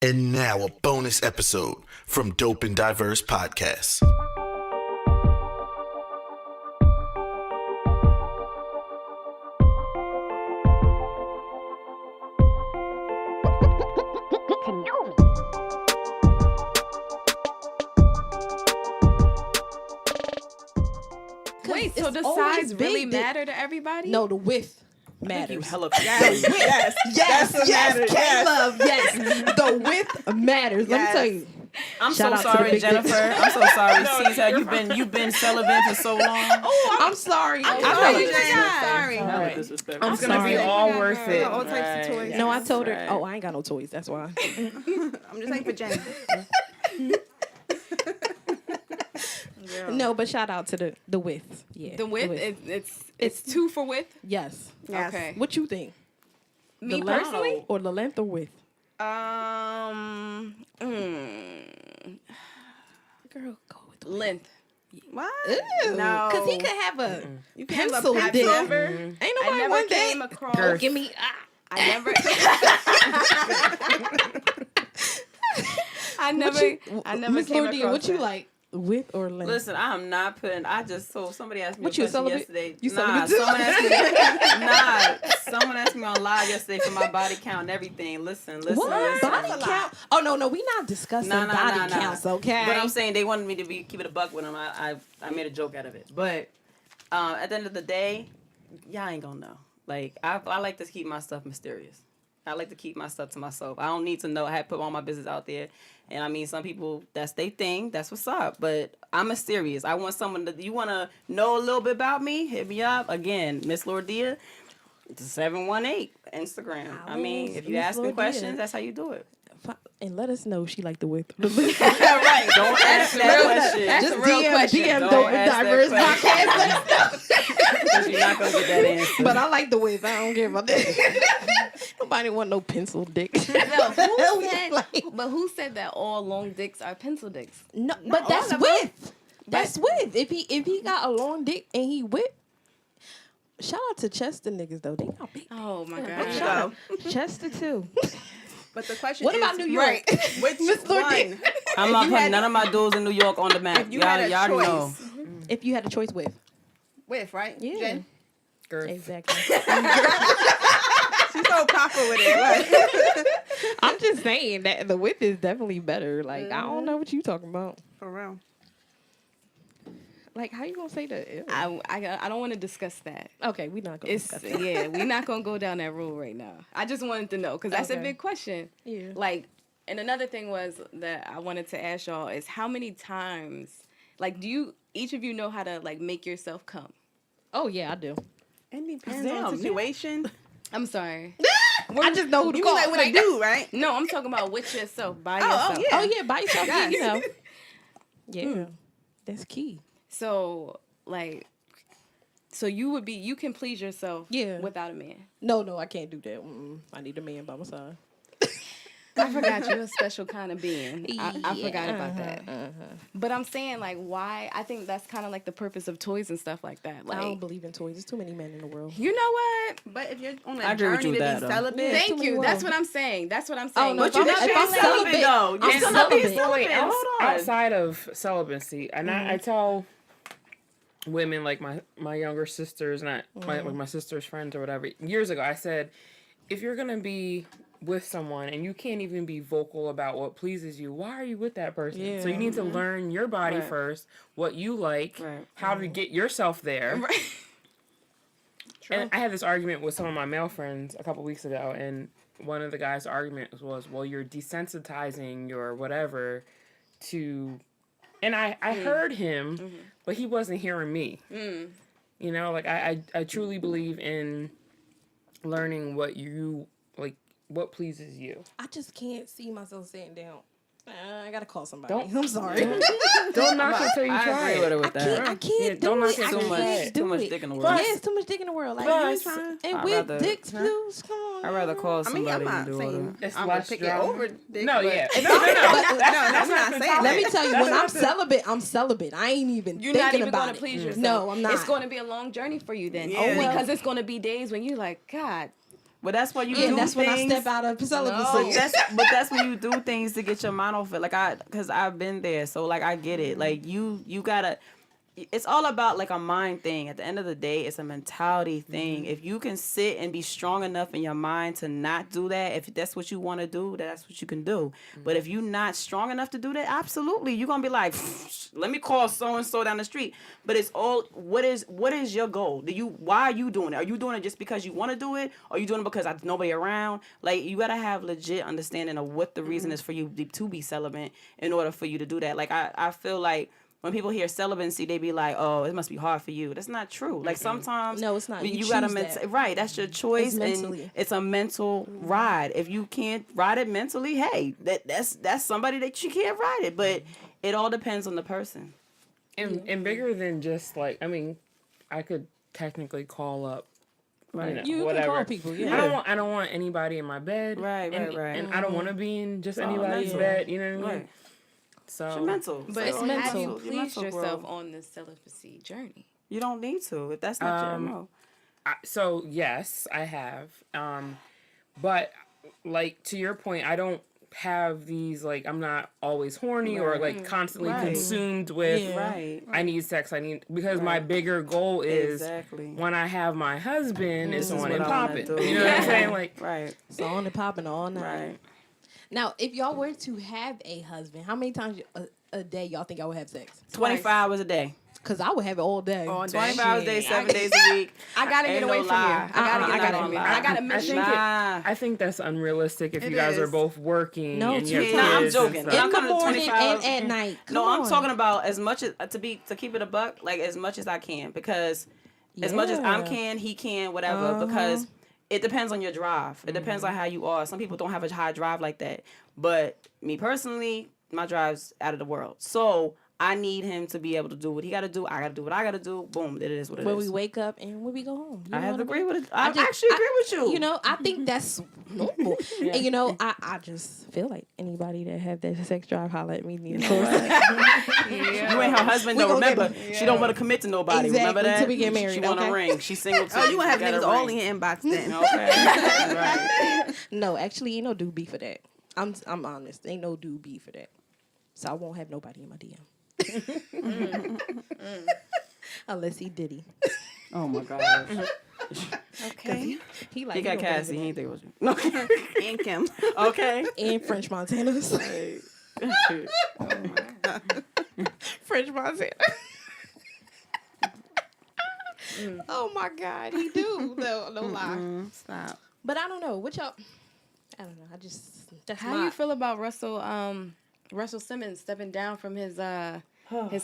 And now a bonus episode from Dope and Diverse Podcasts. Wait, so the size really matter to everybody? No, the width matters. You hella Yes, Caleb, yes. The width matters. Let me tell you. I'm Shout so out to the sorry, big Jennifer. I'm so sorry. See how you've been celibate for so long. Oh, I'm sorry. I'm sorry. Hella disrespectful. It's gonna be all worth it. All types of toys. No, I told her. Oh, I ain't got no toys. That's why. I'm just saying for Jen. No, but shout out to the width. Yeah, The width, it's 2 for width? Yes. Okay. What you think? Me The length personally? or the length or width? Girl, go with the length. What? No. Because he could have a You can have pencil a dick. never. Ain't I nobody never want came that. across. Girth. Give me. I never Miss came Lordia, across what you that. like? Width or length? Listen, I am not putting. Somebody asked me What a you question celibate? yesterday. You celibate too? Someone asked me on live yesterday for my body count and everything. Listen. What? Body count? Oh, no, we not discussing body counts, okay? But I'm saying they wanted me to keep it a buck with them. I made a joke out of it. But at the end of the day, y'all ain't gonna know. Like, I like to keep my stuff mysterious. I like to keep my stuff to myself. I don't need to know. I had to put all my business out there. And I mean, some people, that's their thing. That's what's up. But I'm mysterious. I want someone that, you want to know a little bit about me? Hit me up. Again, Miss Lordia, 718 Instagram. I mean, if you Miss ask me Lordia. questions, that's how you do it. And let us know she like the width. Right. Don't ask that question. That's Just a real question. DM Don't Dope and ask that Diverse question. Podcast. Let us know. Because you're not going to get that answer. But I like the width. I don't care about that. Nobody want no pencil dick. But who said that all long dicks are pencil dicks? No, but that's width. That's width. If he got a long dick and he width, shout out to Chester niggas though. They got big. Oh my There you god. go. Chester too. But the question What is, about New York? right, which one? I'm not putting none of my dudes in New York on the map. If you Y'all had a already know. choice, If you had a choice with. with, right? Yeah. Jen? Girth. Exactly. She's so proper with it. Right? I'm just saying that the width is definitely better. Like, I don't know what you talking about. For real. Like, how you gonna say that? Ew. I don't want to discuss that. Okay, we're not gonna discuss that. Yeah, we're not gonna go down that road right now. I just wanted to know because that's a Okay. big question. Yeah. Like, and another thing was that I wanted to ask y'all is how many times, like, do you each of you know how to like make yourself come? Oh yeah, I do. It depends Damn, on the situation. I'm sorry. I just know who to You call. mean like with a dude, right? No, I'm talking about with yourself, by Oh, yourself. yeah. Oh yeah, by yourself. Yes. You know. Yeah, that's key. So like, so you can please yourself. Yeah. Without a man. No, I can't do that. I need a man by my side. I forgot you're a special kind of being. I forgot about that. Uh-huh. But I'm saying, like, why? I think that's kind of like the purpose of toys and stuff like that. I don't Like, believe in toys. There's too many men in the world. you know what? But if you're on I a agree with journey you to with be that, though. celibate, Yeah. Thank too many you. world. That's what I'm saying. That's what I'm saying. no, But you're If not I'm being celibate, celibate, though. I'm You're still celibate. being So wait, celibate. Hold on. outside of celibacy, and I tell women like my younger sisters, not my sister's friends or whatever. Years ago, I said, if you're gonna be with someone and you can't even be vocal about what pleases you, why are you with that person? Yeah. So you need to learn your body Right. first, what you like, Right. how to get yourself there. Right. And I had this argument with some of my male friends a couple weeks ago, and one of the guys' arguments was, well, you're desensitizing your whatever to... And I heard him, but he wasn't hearing me. You know, like, I truly believe in learning what you, like, what pleases you. I just can't see myself sitting down. I gotta call somebody. Don't- I'm sorry. Don't knock it till you I try agree with her it. with that. I can't Yeah, do don't it. knock it I too can't much. do Too much it. dick in the world. Yeah, it's too much dick in the world. Like, Plus- you trying- and I'd with rather- dick views, come on. I'd rather call I mean, somebody I'm not and do saying It's I'm gonna less pick it drama. over dick. No, but- yeah. But- No, that's not saying topic. Let me that. tell you, That's when not I'm the- celibate, I'm celibate. I ain't even You're thinking not even about going it. to please yourself. No, I'm not. It's going to be a long journey for you then. Yeah. Because it's going to be days when you're like, God, But that's why you Yeah, do that's when I things. step out of celibacy. That's when you do things to get your mind off it. Like because I've been there, so like I get it. Like you gotta. It's all about like a mind thing. At the end of the day, it's a mentality thing. If you can sit and be strong enough in your mind to not do that, if that's what you want to do, that's what you can do. But if you're not strong enough to do that, absolutely, you're gonna be like, let me call so and so down the street. But it's all what is your goal? Why are you doing it? Are you doing it just because you want to do it, or are you doing it because there's nobody around? Like you gotta have legit understanding of what the reason is for you to be celibate in order for you to do that. Like I feel like. When people hear celibacy, they be like, "Oh, it must be hard for you." That's not true. Like sometimes, No, it's not. You gotta choose that. right. That's your choice, It's mentally. and it's a mental ride. If you can't ride it mentally, hey, that's somebody that you can't ride it. But it all depends on the person. And bigger than just like, I mean, I could technically call up. Right. You whatever. can call people. Yeah. I don't want anybody in my bed. Right, and, right. And I don't want to be in just all anybody's mental. bed. You know what I mean? Right. So It's your mental. But It's have mental. you Your pleased mental yourself growth. on this celibacy journey? You don't need to if that's not your MO. So yes, I have. But like to your point, I don't have these like I'm not always horny or like constantly Right. consumed with Yeah. Right. I need sex. I need because my bigger goal is Exactly. when I have my husband, it's This is on what and I wanna popping. do. You know what I'm saying? Like Right. It's on and popping all night. Right. Now, if y'all were to have a husband, how many times a day y'all think y'all would have sex? 24 hours a day. Because I would have it all day. All day. 24 hours a day, 7 days a week. I gotta Ain't get away no from lie. you. I gotta get away from you. I gotta I miss think you. I think that's unrealistic if It you guys are is. both working. No, and you have two No, I'm kids and joking. stuff. In I'm the coming to morning 25 hours. and at night. No, Come I'm on. talking about as much as to keep it a buck, like as much as I can, because as much as I Yeah. can, he can, whatever. Because it depends on your drive. It depends on how you are. Some people don't have a high drive like that, but me personally, my drive's out of the world. So I need him to be able to do what he got to do. I got to do what I got to do. Boom, it is what it When is. we wake up and when we go home. You I know have what to agree mean? with it. I just- actually agree with you. You know, I think that's normal. And you know, I just feel like anybody that have that sex drive, holler at me. Of course. You ain't her husband, We though. gonna Remember, she don't want to commit to nobody. Exactly, Remember that? till we get married, She want okay? a ring. She's single too. Oh, you want to have got a niggas all ring. in your inbox then. Okay. Right. No, actually, ain't no dude beef for that. I'm honest. Ain't no dude beef for that. So I won't have nobody in my DM. Unless he Diddy. Oh my gosh. Okay. He like He got don't Cassie. He believe ain't think it was you. And Kim. Okay. that. And French Montana's. French Montana. Oh my God, he do. No lie. Stop. But I don't know. What y'all? I don't know. I just that's How my, you feel about Russell Simmons stepping down from his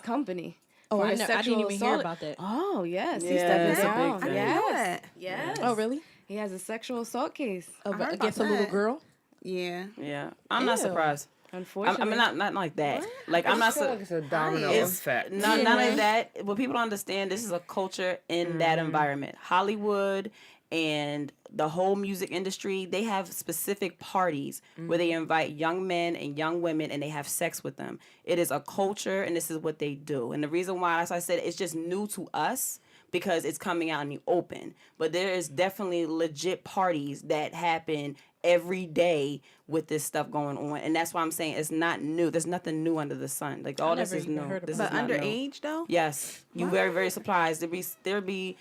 company? Oh, for I, his I didn't sexual even hear assault? about that. Oh yes, he's Yeah, stepping that's a big down. thing. I didn't know that. Yes. Oh really? He has a sexual assault case. Oh, heard but about against a little that. girl. Yeah. Yeah. I'm not Ew. surprised. Unfortunately, I mean, not like that. Like, I I'm not. feel like it's a domino It's effect. none of that. What people don't understand, this is a culture in that environment. Hollywood and the whole music industry, they have specific parties where they invite young men and young women and they have sex with them. It is a culture and this is what they do. And the reason why, as I said, it's just new to us because it's coming out in the open. But there is definitely legit parties that happen every day with this stuff going on, and that's why I'm saying it's not new. There's nothing new under the sun. Like all this never is even new. heard This about is But not new. underage though? Yes, you very surprised. There be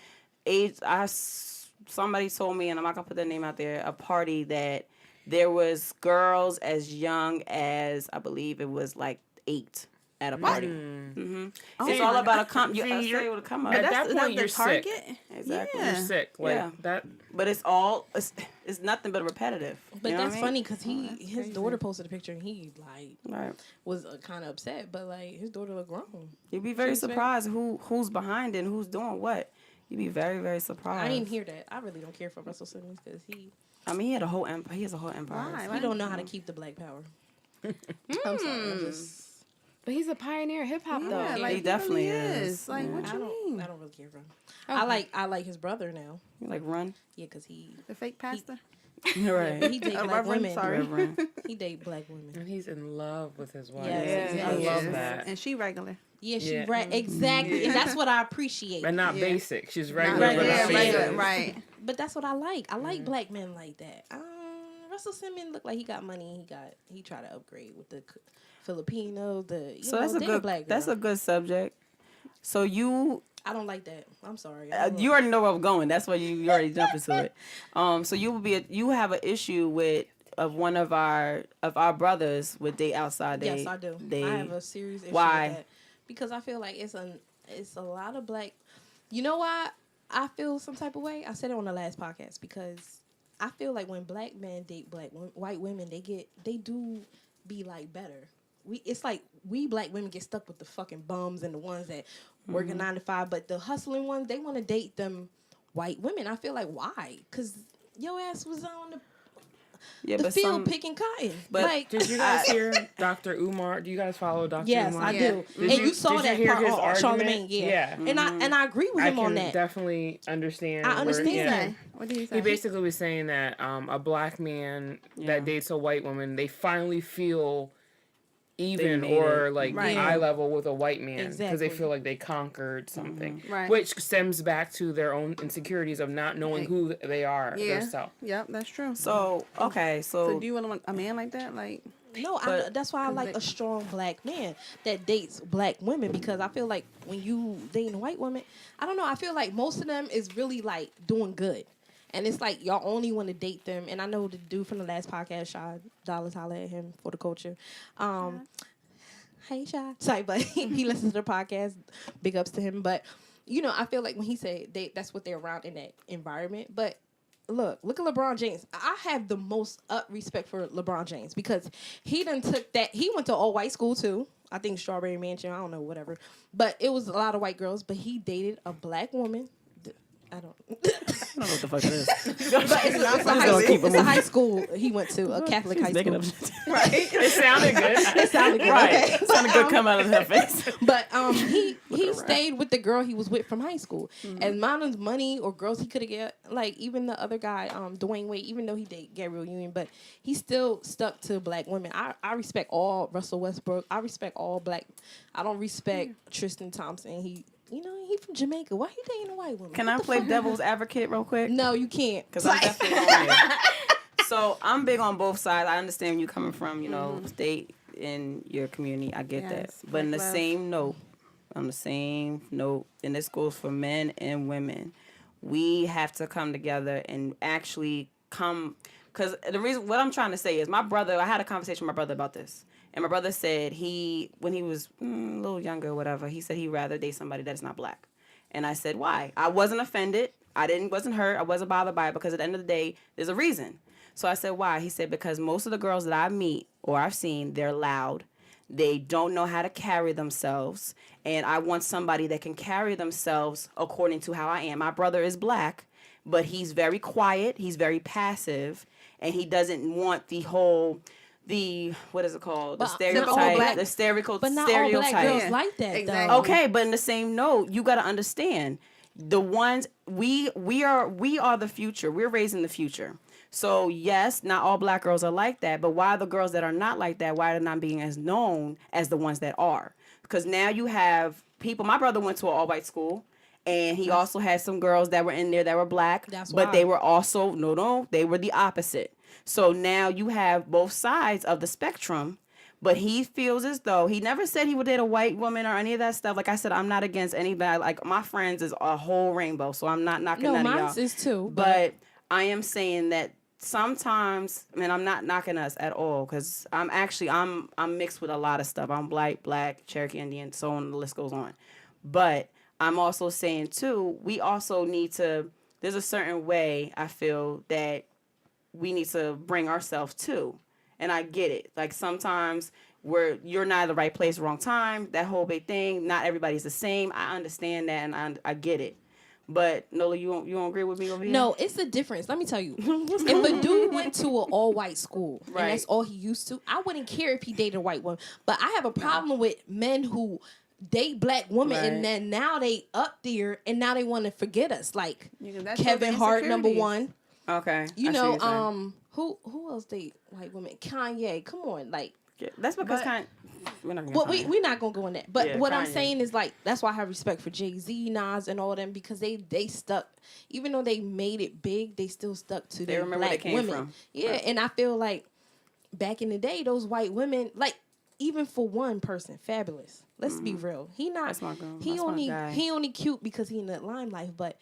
age. Somebody told me, and I'm not gonna put their name out there. A party that there was girls as young as I believe it was like 8 at a party. It's all about a come. You See, say with a come up. At that point, you're sick. Exactly. You're sick. Like Yeah. that. But it's nothing but repetitive. But You know that's what I mean? funny because his daughter posted a picture and he like Right. was kind of upset, but like his daughter looked grown. You'd be very She's very- surprised who's behind it and who's doing what. You'd be very, very surprised. I didn't hear that. I really don't care for Russell Simmons because he He had a whole empire. He has a whole empire. Why? he don't know how to keep the black power. I'm sorry. I just but he's a pioneer hip hop Yeah, though. like He definitely really is. Like, what I you don't mean? I don't really care for him. I like his brother now. You like run? Yeah, because he The fake pastor? You're right. he date A black reverend, women. sorry. Reverend. He date black women. And he's in love with his wife. Yes, Yeah, I he love is. that. And she regular. Yeah, she Yeah. right exactly, and that's what I appreciate. And not Yeah. basic. She's Not regular, but regular, not yeah, basic. regular. Right. But that's what I like. I like black men like that. Russell Simmons looked like he got money. He tried to upgrade with the Filipino. That's a good subject. So I don't like that. I'm sorry. you already know where I'm going. That's why you already jump into it. So you have an issue with one of our brothers would date outside. Yes, I do. I have a serious issue why? with that because I feel like it's a lot of black. You know why I feel some type of way? I said it on the last podcast because I feel like when black men date white women, they do be like better. It's like we black women get stuck with the fucking bums and the ones that working 9 to 5, but the hustling ones, they want to date them white women. I feel like why? Because your ass was on the field picking cotton. But like, did you guys hear Dr. Umar? Do you guys follow Dr. yes, Umar? I do. Did And you saw that hear part his on argument? Charlamagne, yeah. Mm-hmm. And I agree with him on that. Definitely understand. I understand yeah. that. What did he say? He basically was saying that a black man that dates a white woman, they finally feel even or like eye level with a white man because they feel like they conquered something, Right. which stems back to their own insecurities of not knowing who they are Yeah. themselves. Yep, that's true. So okay, So do you want a man like that? Like, No, that's why I like a strong black man that dates black women because I feel like when you dating a white woman, I don't know, I feel like most of them is really like doing good. And it's like y'all only want to date them. And I know the dude from the last podcast, Shy Dollars, holla at him for the culture. Hey, Shy. Sorry, but he listens to the podcast. Big ups to him. But, you know, I feel like when he said that's what they're around in that environment. But look at LeBron James. I have the most respect for LeBron James because he done took that. He went to all-white school, too. I think Strawberry Mansion. I don't know, whatever. But it was a lot of white girls. But he dated a black woman. I don't know what the fuck it is. But it's a high school he went to, a Catholic high school. Right? It sounded good. It sounded good. Right. Okay. It sounded good come out of her face. But he stayed with the girl he was with from high school. As amount of money or girls he could have get, like even the other guy, Dwayne Wade, even though he dated Gabrielle Union, but he still stuck to black women. I respect all Russell Westbrook. I respect all black. I don't respect Tristan Thompson. He from Jamaica. Why he dating a white woman? Can I play devil's advocate real quick? No, you can't. Because I'm definitely on there. So I'm big on both sides. I understand where you're coming from, state in your community. I get that. But on the same note, and this goes for men and women, we have to come together and actually come. Because what I'm trying to say is I had a conversation with my brother about this. And my brother said when he was a little younger or whatever, he said he'd rather date somebody that is not black. And I said, why? I wasn't offended. Wasn't hurt. I wasn't bothered by it because at the end of the day, there's a reason. So I said, why? He said, because most of the girls that I meet or I've seen, they're loud. They don't know how to carry themselves. And I want somebody that can carry themselves according to how I am. My brother is black, but he's very quiet. He's very passive. And he doesn't want what is it called? The stereotype. The stereotype. But not all black girls like that, exactly. though. Okay, but in the same note, you got to understand the ones we are the future. We're raising the future. So yes, not all black girls are like that. But why are the girls that are not like that? Why are they not being as known as the ones that are? Because now you have people. My brother went to an all-white school. And he also had some girls that were in there that were black. But they were also, they were the opposite. So now you have both sides of the spectrum, but he feels as though he never said he would date a white woman or any of that stuff. Like I said, I'm not against anybody. Like my friends is a whole rainbow, so I'm not knocking none of y'all. No, mine is too. But I am saying that sometimes, I'm not knocking us at all because I'm mixed with a lot of stuff. I'm black, Cherokee Indian, so on, the list goes on. But I'm also saying too, we also need to, there's a certain way I feel that we need to bring ourselves to. And I get it. Like sometimes you're not at the right place, wrong time, that whole big thing. Not everybody's the same. I understand that and I get it. But Nola, you don't agree with me over here? No, it's the difference. Let me tell you. If a dude went to an all-white school and that's all he used to, I wouldn't care if he dated a white woman. But I have a problem with men who date black women and then now they up there and now they want to forget us. Like Kevin Hart, number one. Okay. You know, who else date white women? Kanye. Come on, like that's because we're not gonna Well, find it. we're not gonna go in that. But Yeah, what I'm Kanye. saying is like that's why I have respect for Jay-Z, Nas, and all them because they stuck. Even though they made it big, they still stuck to their remember where they black came women. from. Yeah, Right. and I feel like back in the day, those white women, like even for one person, Fabulous. Let's be real. He not. That's my girl. He That's my only guy. he only cute because he in the limelight. But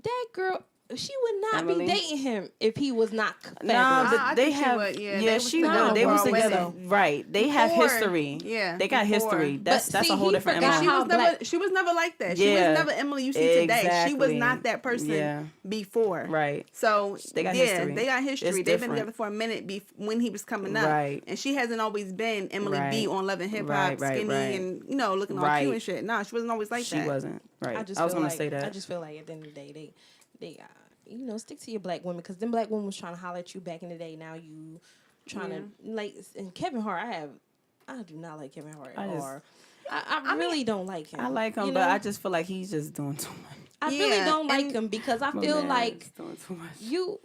that girl, she would not Emily? be dating him if he was not fabulous. Nah, I they think she have. would, yeah. Yeah, They was she together would. They for was a together. while. Right. They have Before, history. yeah, They got before. history. That's But that's see, a whole he different forgot Emily. She how was never. black- She was never like that. She Yeah. was never Emily you see today. She was Exactly. not that person Yeah. before. Right. So They got yeah, history. they got history. It's They've been different. together for a minute when he was coming up. Right. And she hasn't always been Emily B Right. on Love and Hip Hop, Right, right, skinny right. and looking all Right. cute and shit. No, she wasn't always like She that. wasn't. Right. I I, just was feel gonna like, say that. I just feel like at the end of the day, they stick to your black women because them black women was trying to holler at you back in the day. Now you trying to like and Kevin Hart. I do not like Kevin Hart. I really don't like him. I like him, you but know? I just feel like he's just doing too much. I really Yeah, don't like and- him because I My feel man like is doing too much. you.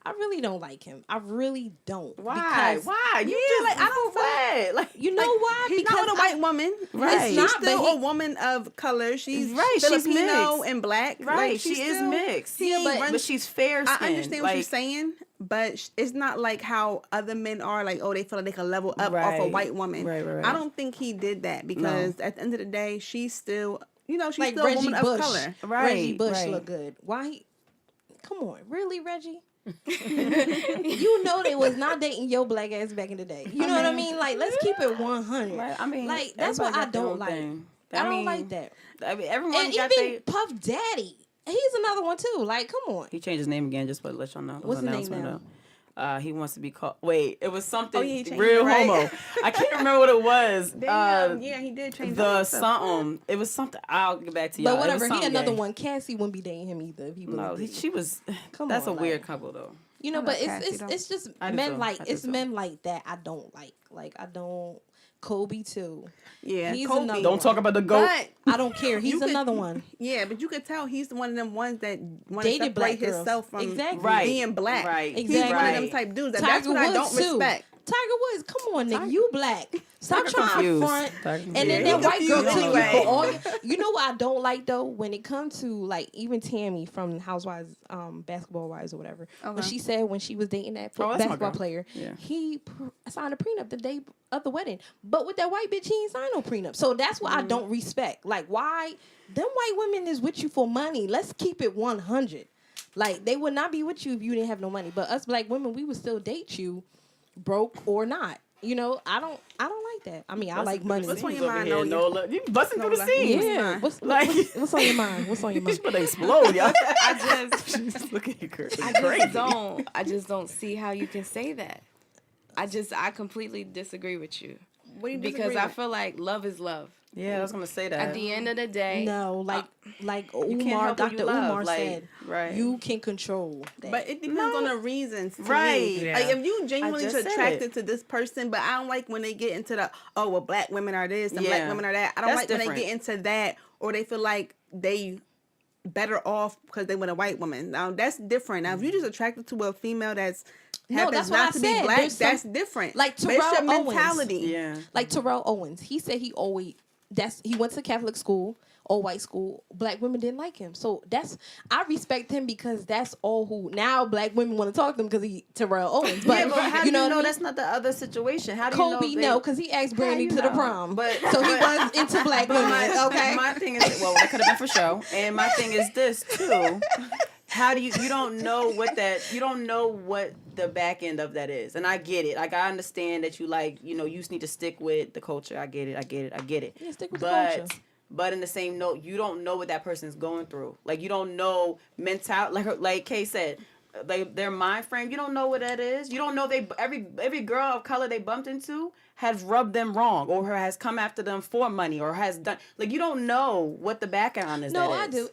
I really don't like him. I really don't. Why? Because, Why? You Yeah, just like, I don't feel what? Like You know why? He's because not with a white woman. Right. She's not, still but he- a woman of color. She's Right, she's Filipino mixed. and black. right. Like, she she's is still- mixed. He ain't run- but she's fair skinned. I understand what you're saying, but it's not like how other men are. Like, oh, they feel like they can level up off a Right. white woman. Right, right, right. I don't think he did that because at the end of the day, she's still, she's like still a Reggie woman Bush. of color. Right, Reggie Bush right. look good. Why? Come on, really, Reggie? You know they was not dating your black ass back in the day. You know what I mean? Like, let's keep it 100. Right. I mean, like that's what everybody I got their don't own like. thing. I don't mean, like that. I mean, everyone And got even their. Puff Daddy, he's another one too. Like, come on. He changed his name again just to let y'all know. It was What's an his name announcement, though. He wants to be called. Wait, it was something Oh, yeah, he changed real it, right? homo. I can't remember what it was. Yeah, he did change The all that stuff. something. It was something. I'll get back to y'all. But It was whatever, he something another gay. one. Cassie wouldn't be dating him either if he No, believed it. she was. Come That's on, a weird like- couple though. You know, I but love Cassie, though. it's just I do men too. like I do it's too. men like that I don't like. Like I don't. Kobe too. Yeah, He's Kobe. another Don't one. talk about the goat. But I don't care. He's You could- another one. yeah, but you could tell he's one of them ones that want to Dated black separate girls. himself from Exactly. Right. being black. Right. He's one of them Exactly. type dudes. That's Tiger what I Woods don't too. respect. Tiger Woods, come on, nigga, you black. Stop Tiger trying confused. to front. Tiger And then confused. that He white girl confused took you anyway. for all. You know what I don't like though? When it comes to like even Tammy from Housewives, Basketball Wives or whatever. When Okay. she said when she was dating that Oh, that's my basketball girl. player, Yeah. he signed a prenup the day of the wedding. But with that white bitch, he ain't signed no prenup. So that's what I don't respect. Like why them white women is with you for money? Let's keep it 100. Like they would not be with you if you didn't have no money. But us black women, we would still date you, broke or not. You know, I don't like that. I mean, I like money. What's on Scenes your over mind, here, Nola? Nola. You busting through the Nola. scenes. Yeah. Fine. What's on your mind? What's on your She's mind? about to explode, y'all. I just Look at you, Kurt. I just don't see how you can say that. I completely disagree with you. What do you Because disagree I with? feel like love is love. Yeah, I was gonna say that. At the end of the day, No, like can't Umar, help who you Dr. love, Umar like, said, right. you can control that. But it depends on the reasons, to Right. me. Yeah. Like if you genuinely just said attracted it. to this person, but I don't like when they get into the well, black women are this and Yeah. black women are that. I don't That's like when different. they get into that or they feel like they better off because they with a white woman. Now that's different. Now if you just attracted to a female that's No, happens that's what not I to said. be black, There's some- that's different. like but it's your Terrell Owens. mentality. Yeah. Like Terrell Owens, he said he went to Catholic school, all white school. Black women didn't like him, so I respect him because that's all who now black women want to talk to him because he Terrell Owens. But, Yeah, but how you know, do you what I know mean? that's not the other situation? How do Kobe you know? no, because he asked Brandy you to the know? prom, But- so he was into black But women. Okay, my thing is, well, that could have been for show. And my thing is this too. How do you don't know what the back end of that is. And I get it. Like I understand that you just need to stick with the culture. I get it. Yeah, stick with the culture. But in the same note, you don't know what that person's going through. Like you don't know like Kay said, their mind frame, you don't know what that is. You don't know every girl of color they bumped into has rubbed them wrong or has come after them for money or has done you don't know what the background is. No, that I is. do.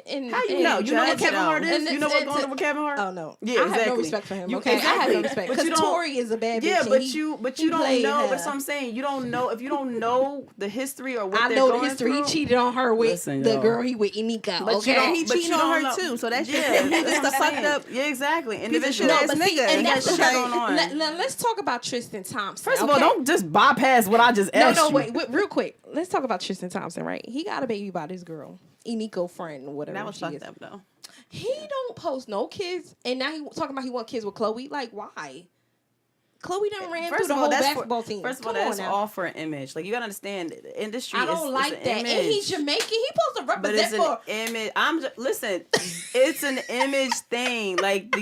And How you know? You know what and- Kevin Hart and is? You know what's going on with Kevin Hart? Oh no, Yeah, I have no exactly. respect for him. You- Okay, I have no exactly. respect But because you don't- Tori is a bad bitch. Yeah, and but he you don't played know. her. That's what I'm saying. You don't know if you don't know the history or what I they're know the going history. through. He cheated on her with Listen, the y'all. girl he with Inika. But you Okay, don't- He but you cheating don't on her know- too, so that's Yeah, just that's the what I'm fucked saying. up. Yeah, Exactly. Piece of Individual. shit ass but see, nigga. and He that's got the shit thing. going on. Let's talk about Tristan Thompson. First of all, okay? don't just bypass what I just asked you. wait, real quick. Let's talk about Tristan Thompson, right? He got a baby by this girl, Eniko friend, or whatever. That was she fucked is. up though. He don't post no kids, and now he talking about he want kids with Chloe. Like, why? Chloe done ran through the whole basketball team. First of all, Come on that's now. all for an image. Like, you gotta understand, the industry. I don't like an that. Image. And he's Jamaican. He supposed to But represent it's for. an image. Listen. It's an image thing. Like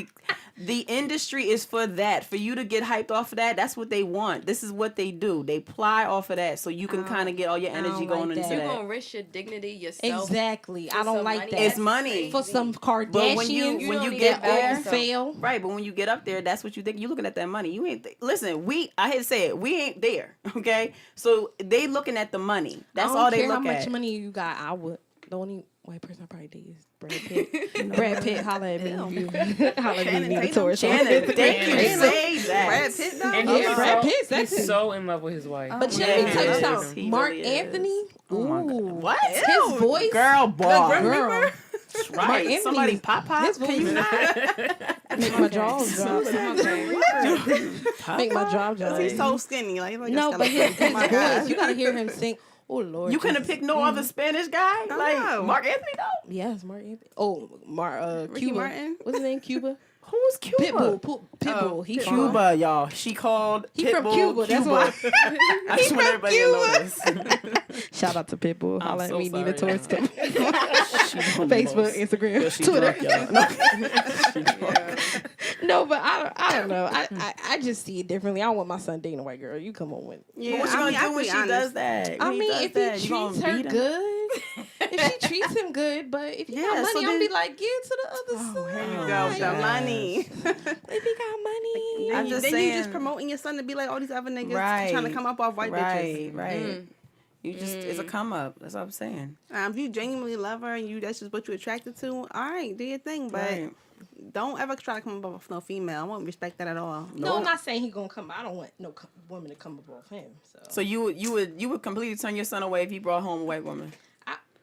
the industry is for that. For you to get hyped off of that, that's what they want. This is what they do. They ply off of that, so you can kind of get all your energy don't going like into that. You're that. gonna risk your dignity yourself. Exactly. for I don't some like money? that. It's money. For some Kardashians. But when you don't get need that there, bag. fail. right? But when you get up there, that's what you think. You looking at that money. You ain't. Listen, I hate to say it, we ain't there. Okay, so they looking at the money. That's I don't all they care look how much at. money you got. I would. The only white person I probably date is Brad Pitt. Brad Pitt, holla at me. Holla at Channing me. Need a Tatum. tour. Shannon, thank you. Tatum. Say that. Brad Pitt though. And Yeah, he's Brad so, Pitt's sexy. he's so in love with his wife. But Yeah, let me tell you he is. something. He Mark really is. Anthony. Oh my God. Ooh. What? His voice. Girl, boy. Girl. That's right. Anthony, Somebody pop. his Can you voice- not? Make my jaws drop. Make my jaw drop. He's so skinny. Like No, but his oh my voice. God. You gotta hear him sing. Oh Lord. You couldn't have Jesus. picked no other Spanish guy like know. Mark Anthony though. Yes, Mark Anthony. Oh, Ricky Cuba. Martin? What's his name? Cuba. Who's Cuba? Pitbull. Pitbull. He from Cuba, y'all. She called He Pitbull from Cuba. That's why. I just want everybody to know this. Shout out to Pitbull. I'm Holla at so me. Need a sorry, tour step. She's on the Facebook, most. Instagram, Yeah, she Twitter. drunk, y'all. No. She drunk. No, but I don't know. I just see it differently. I don't want my son dating a white girl. You come on with. Yeah, But what you I mean, gonna I do when be she honest. does that? I When mean, does if that, he you gonna treats her beat him? good, if she treats him good, but if he Yeah, got money, so I'm then- be like, get to the other side. Here you go, the yes. money. If he got money, Then, I'm you, just then you just saying- promoting your son to be like all these other niggas Right. trying to come up off white bitches. Right. You just it's a come up. That's what I'm saying. If you genuinely love her and that's just what you're attracted to, all right, do your thing. But Right. don't ever try to come up off no female. I won't respect that at all. no, I'm not saying he gonna come. I don't want no woman to come above him. So you would completely turn your son away if he brought home a white woman.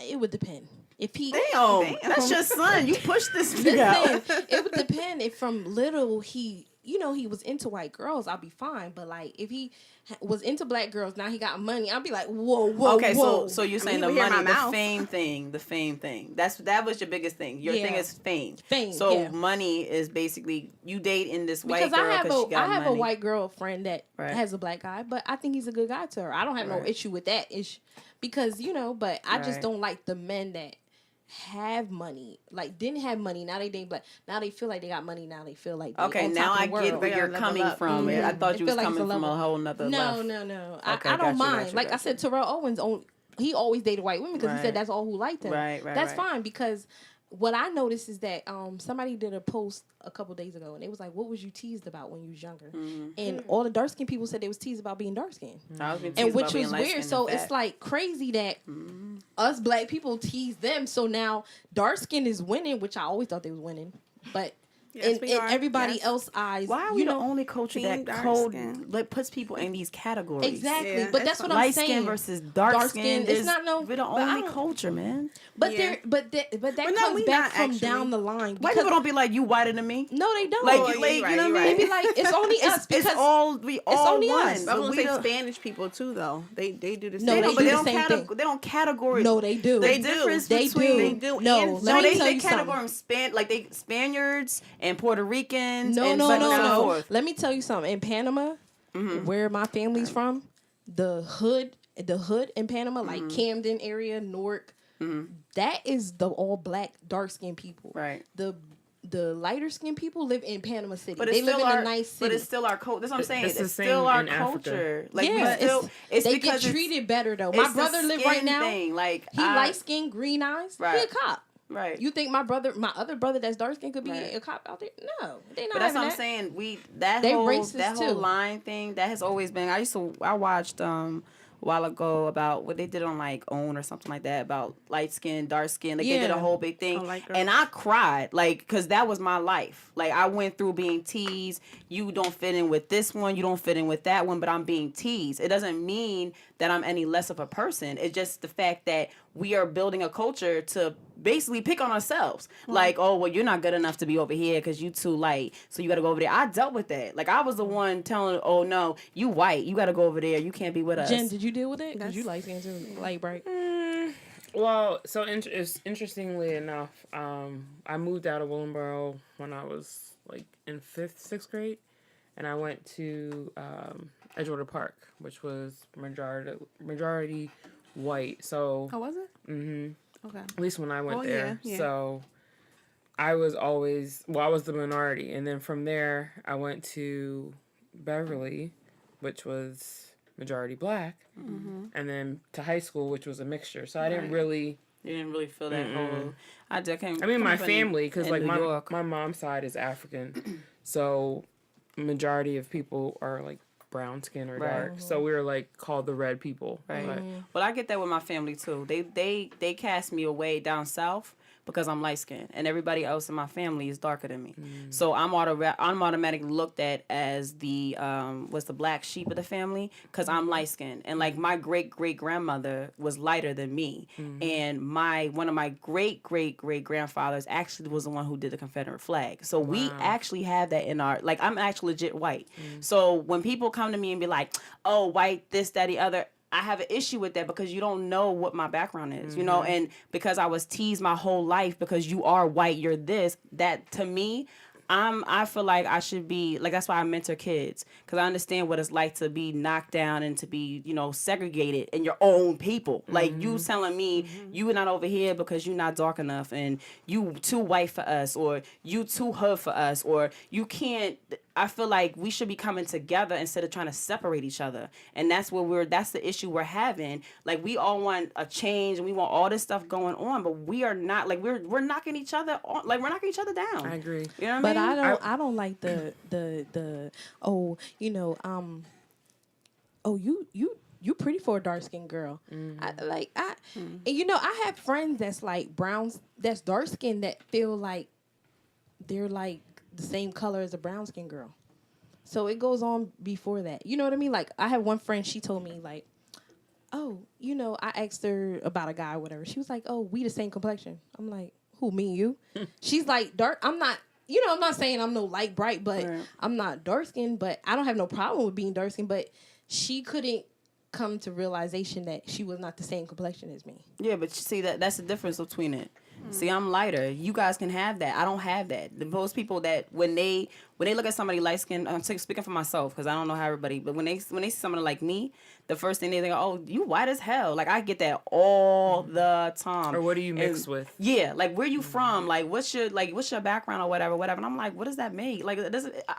It would depend. If he Damn, that's your son. You pushed this nigga out. Listen, it would depend if from little he was into white girls, I'll be fine. But like if he was into black girls, now he got money, I'll be like, whoa. Okay, whoa. so you're saying you the would hear money, my the mouth. fame thing. That was your biggest thing. Your thing Yeah. is fame. Fame, So yeah. money is basically you date in this white Because girl I have because she got I have money. a white girlfriend that Right. has a black guy, but I think he's a good guy to her. I don't have no Right. issue with that issue because but I just Right. don't like the men that have money, like didn't have money. Now they date black. Now they feel like they got money. Now they feel like they Okay, on now top of I the get world. where They you're gotta level coming up. from. I thought They you was feel like it's coming a from a level. whole nother No, left. no. Okay, I don't gotcha, mind. gotcha, Like I gotcha. said, Terrell Owens he always dated white women because he Right. said that's all who liked him. Right, That's right. fine because what I noticed is that somebody did a post a couple days ago and they was like, "What was you teased about when you was younger?" Mm-hmm. And all the dark skinned people said they was teased about being dark skinned. I was being And teased which about being was light-skinned weird. and So fat. it's like crazy that us black people tease them. So now dark skin is winning, which I always thought they was winning. But Yes, we in are. everybody Yes. else's eyes, Why are we you the know, only culture Team that dark code skin. puts people in these categories? exactly. Yeah, but it's that's what fine. I'm Light saying. skin versus dark Dark skin. skin, it's not no- We're the but I only don't- culture, man. But Yeah. but that But no, comes we back not from actually. down the line. White because- people don't be like you whiter than me. No, they don't. Like, Oh, like you're you right, know you're what I right. they be like, it's only us because it's all we all only one. us. I was We gonna say don't- Spanish people too, though. They do the same. No, They they don't, but do they the don't same thing. they don't categorize. No, they do. The They do. difference They between do. They do. No, And let No, me they tell you categorize something. Spaniards and Puerto Ricans. No, and no, so on and so no. forth. Let me tell you something. In Panama, where my family's from, the hood in Panama, like Camden area, Newark, that is the all black, dark skinned people. Right. The lighter skinned people live in Panama City. But They it's live still in our, a nice city. But it's still our culture. That's what I'm saying. It's the It's same still our in Africa. culture. Like yeah, we still, it's they because get it's- treated better though. My it's the brother live right skin now. Thing. Like He light skinned, green eyes. He a Right. cop. Right. You think my other brother that's dark skinned could be Right. a cop out there? No, they not. But that's what I'm having that. saying. They Whole racist, whole too. line thing that has always been. I watched a while ago about what they did on like OWN or something like that about light skin, dark skin. Like they did a Yeah. whole big thing, Oh, light girls. and I cried like because that was my life. Like I went through being teased. You don't fit in with this one. You don't fit in with that one. But I'm being teased. It doesn't mean that I'm any less of a person. It's just the fact that we are building a culture to basically pick on ourselves. Like, oh, well, you're not good enough to be over here because you too light, so you got to go over there. I dealt with that. Like, I was the one telling, oh, no, you white. You got to go over there. You can't be with us. Jen, did you deal with it? Because you light skin too, light bright. Well, so interestingly enough, I moved out of Willingboro when I was like in 6th grade, and I went to Edgewater Park, which was majority white. So Oh, was it? Okay. at least when I went Oh, there. yeah. So I was I was the minority, and then from there I went to Beverly, which was majority black, and then to high school, which was a mixture. So I didn't really. You didn't really feel that whole. I mean, my family, because like my my mom's side is African, so majority of people are like brown skin or dark. So we were like called the red people. Right. But, Well, I get that with my family too. They cast me away down south because I'm light skinned, and everybody else in my family is darker than me. So I'm automatically looked at as the the black sheep of the family because I'm light skinned, and like my great grandmother was lighter than me, and one of my great grandfathers actually was the one who did the Confederate flag. So we actually have that in our, like, I'm actually legit white. So when people come to me and be like, oh, white, this, that, the other, I have an issue with that because you don't know what my background is, you know, and because I was teased my whole life because you are white, you're this, that to me, I feel like I should be, like, that's why I mentor kids, because I understand what it's like to be knocked down and to be, you know, segregated in your own people. Like, you telling me you not over here because you're not dark enough and you too white for us, or you too hood for us, or you can't. I feel like we should be coming together instead of trying to separate each other. And that's that's the issue we're having. Like, we all want a change and we want all this stuff going on, but we are not, like, we're knocking each other on, like, we're knocking each other down. I agree. You know what But I mean? I don't like the oh, you know, oh, you pretty for a dark skinned girl. And you know, I have friends that's like browns, that's dark skinned, that feel like they're like the same color as a brown skinned girl. So it goes on before that. You know what I mean? Like, I have one friend, she told me like, oh, you know, I asked her about a guy or whatever. She was like, oh, we the same complexion. I'm like, who, me and you? She's like, dark. I'm not, you know, I'm not saying I'm no light bright, but I'm not dark skinned, but I don't have no problem with being dark skinned. But she couldn't come to realization that she was not the same complexion as me. Yeah, but you see, that's the difference between it. See, I'm lighter. You guys can have that. I don't have that. Most people that when they look at somebody light skinned, I'm speaking for myself because I don't know how everybody, but when they see somebody like me, the first thing they think, oh, you white as hell. Like, I get that all the time. Or what do you mix with? Yeah, like, where you from? Like, what's your background or whatever. And I'm like, what does that mean? Like,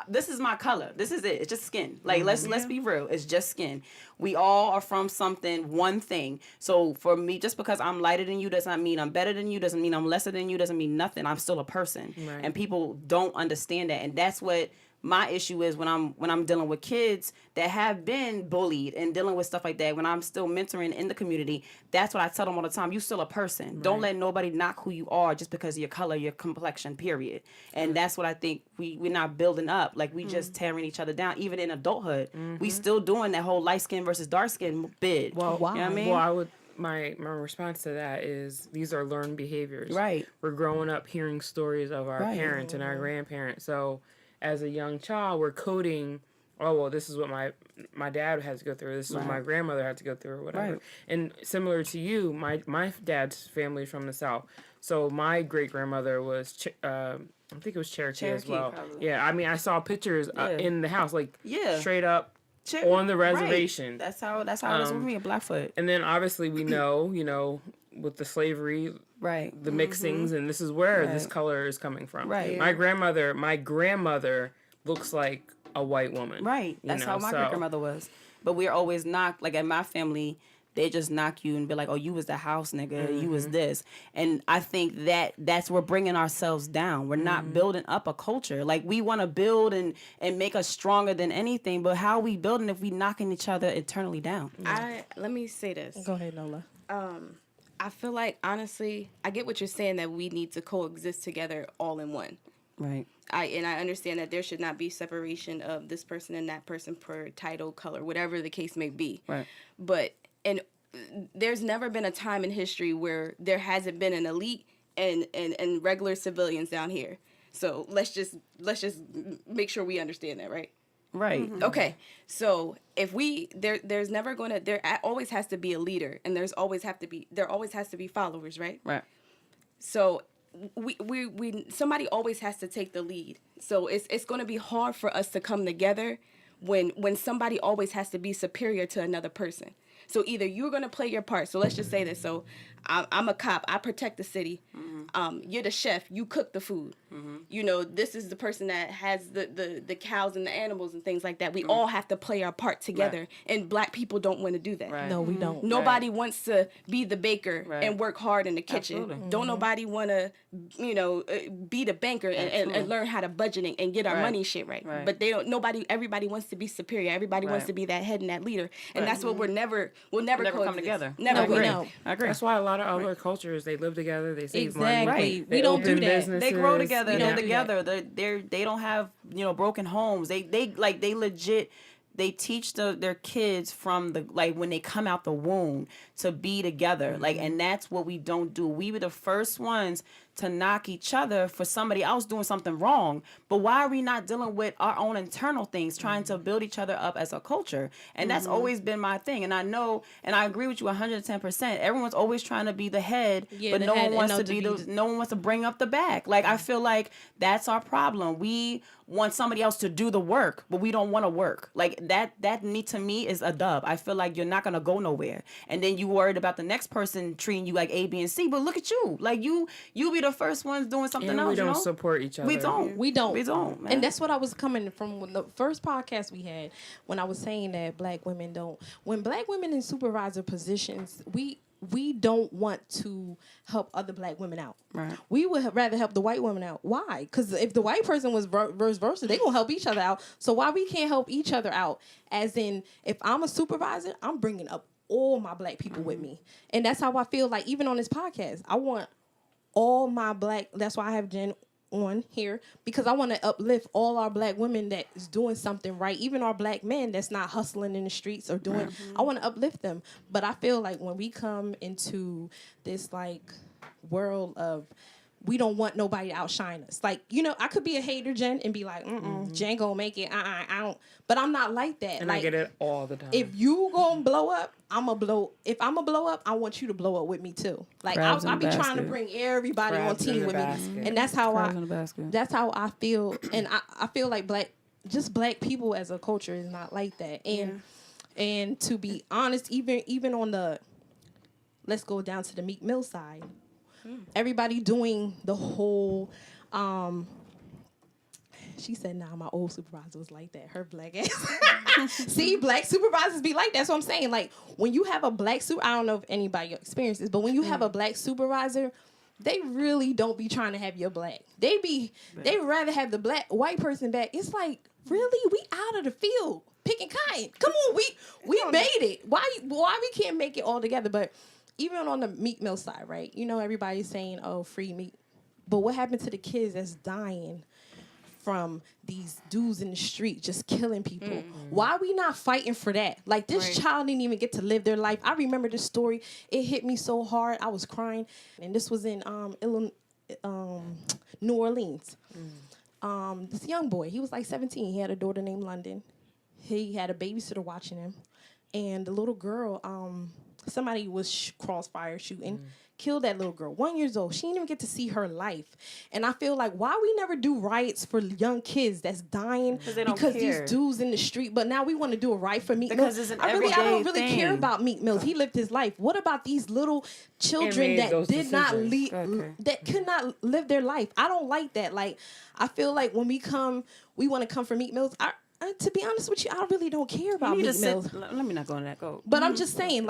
this is my color. This is it. It's just skin. Like, let's be real. It's just skin. We all are from something, one thing. So for me, just because I'm lighter than you does not mean I'm better than you, doesn't mean I'm lesser than you, doesn't mean nothing. I'm still a person. Right. And people don't understand that. And that's what my issue is when I'm dealing with kids that have been bullied and dealing with stuff like that. When I'm still mentoring in the community, that's what I tell them all the time. You're still a person. Right. Don't let nobody knock who you are just because of your color, your complexion, period. And that's what I think we're not building up. Like, we just tearing each other down. Even in adulthood, we still doing that whole light skin versus dark skin bid. Well, you know what I mean? Well, I would. My response to that is these are learned behaviors. Right. We're growing up hearing stories of our parents and our grandparents. So as a young child, we're coding, oh, well, this is what my dad had to go through. This is what my grandmother had to go through or whatever. Right. And similar to you, my dad's family is from the South. So my great-grandmother was, I think it was Cherokee as well. Probably. Yeah, I mean, I saw pictures in the house, like straight up. On the reservation. Right. That's how it is with me, a Blackfoot. And then obviously we know, you know, with the slavery, the mixings, and this is where this color is coming from. Right. My grandmother looks like a white woman. Right. That's how my great-grandmother was. But we're always knocked, like, at my family, they just knock you and be like, oh, you was the house nigga, you was this. And I think that's we're bringing ourselves down. We're not building up a culture. Like, we want to build and make us stronger than anything, but how are we building if we knocking each other internally down? Let me say this. Go ahead, Nola. I feel like, honestly, I get what you're saying, that we need to coexist together all in one. Right. I understand that there should not be separation of this person and that person per title, color, whatever the case may be. Right. But there's never been a time in history where there hasn't been an elite and regular civilians down here. So let's just make sure we understand that, right? Right. Okay, so if there's never going to always has to be a leader, and there always has to be followers, right? Right. So we somebody always has to take the lead. So it's going to be hard for us to come together when somebody always has to be superior to another person. So either you're going to play your part. So let's just say this. So I'm a cop. I protect the city. You're the chef. You cook the food. You know, this is the person that has the cows and the animals and things like that. We all have to play our part together. Right. And black people don't want to do that. Right. No, we don't. Nobody wants to be the baker Right. and work hard in the kitchen. Absolutely. Don't nobody want to, be the banker and learn how to budget and get our Right. money shit right. Right. But everybody wants to be superior. Everybody wants Right. to be that head and that leader. And Right. that's what we'll never Never come coexist. together. Never. No, we will. don't. I agree. That's why a lot of other cultures, they live together, they save money. Exactly. Right. We don't do open that. They grow businesses, together. you They're know. together. They don't have broken homes. They legit. They teach their kids from when they come out the womb to be together. And that's what we don't do. We were the first ones to knock each other for somebody else doing something wrong. But why are we not dealing with our own internal things, trying to build each other up as a culture? And that's always been my thing. And I know, and I agree with you 110%. Everyone's always trying to be the head, Yeah, but the no head one and wants not to to be be no one wants to bring up the back. I feel like that's our problem. We want somebody else to do the work, but we don't want to work. That to me is a dub. I feel like you're not gonna go nowhere, and then you worried about the next person treating you like A, B, and C. But look at you, you be the first ones doing something And else. we don't you know? support each other. We don't. We don't. We don't. Man. And that's what I was coming from when the first podcast we had, when I was saying that black women don't. When black women in supervisor positions, we don't want to help other black women out. Right. We would rather help the white woman out. Why? Because if the white person was vice versa, they gonna help each other out. So why we can't help each other out? As in, if I'm a supervisor, I'm bringing up all my black people with me, and that's how I feel. Like even on this podcast, I want all my black. That's why I have Jen on here, because I want to uplift all our black women that is doing something right, even our black men that's not hustling in the streets or doing. I want to uplift them, but I feel like when we come into this world of, we don't want nobody to outshine us. I could be a hater, Jen, and be like, Jen gonna make it. I don't. But I'm not like that. And I get it all the time. If you gonna blow up, I'ma blow. If I'ma blow up, I want you to blow up with me too. Crabs in I'll the be trying to basket. bring everybody Crabs on in team the with basket. me, and that's how Crabs in the basket. That's how I feel, and I feel like black people as a culture is not like that. And to be honest, even on the, let's go down to the Meek Mill side. Everybody doing the whole. She said, "Nah, my old supervisor was like that. Her black ass." See, black supervisors be like that. That's what I'm saying. When you have a black I don't know if anybody experiences, but when you have a black supervisor, they really don't be trying to have your black. They rather have the white person back. It's like, really, we out of the field picking cotton. Come on, we made it. Why we can't make it all together? But even on the Meek Mill side, right? Everybody's saying, "Oh, free Meek," but what happened to the kids that's dying from these dudes in the street just killing people? Why are we not fighting for that? This child didn't even get to live their life. I remember this story. It hit me so hard. I was crying. And this was in New Orleans. This young boy, he was 17. He had a daughter named London. He had a babysitter watching him. And the little girl, somebody was crossfire shooting, killed that little girl, 1 year old. She didn't even get to see her life. And I feel like, why we never do riots for young kids that's dying they don't care. these dudes in the street, but now we want to do a riot for Meek Because Mill. it's an I don't everyday really care thing. about Meek Mills. He lived his life. What about these little children made that those did not decisions. lead, Okay. that could not live their life? I don't like that. I feel like when we want to come for Meek Mills. To be honest with you, I really don't care about You need Meek to Mills. let me not go on that. Go. But I'm just saying,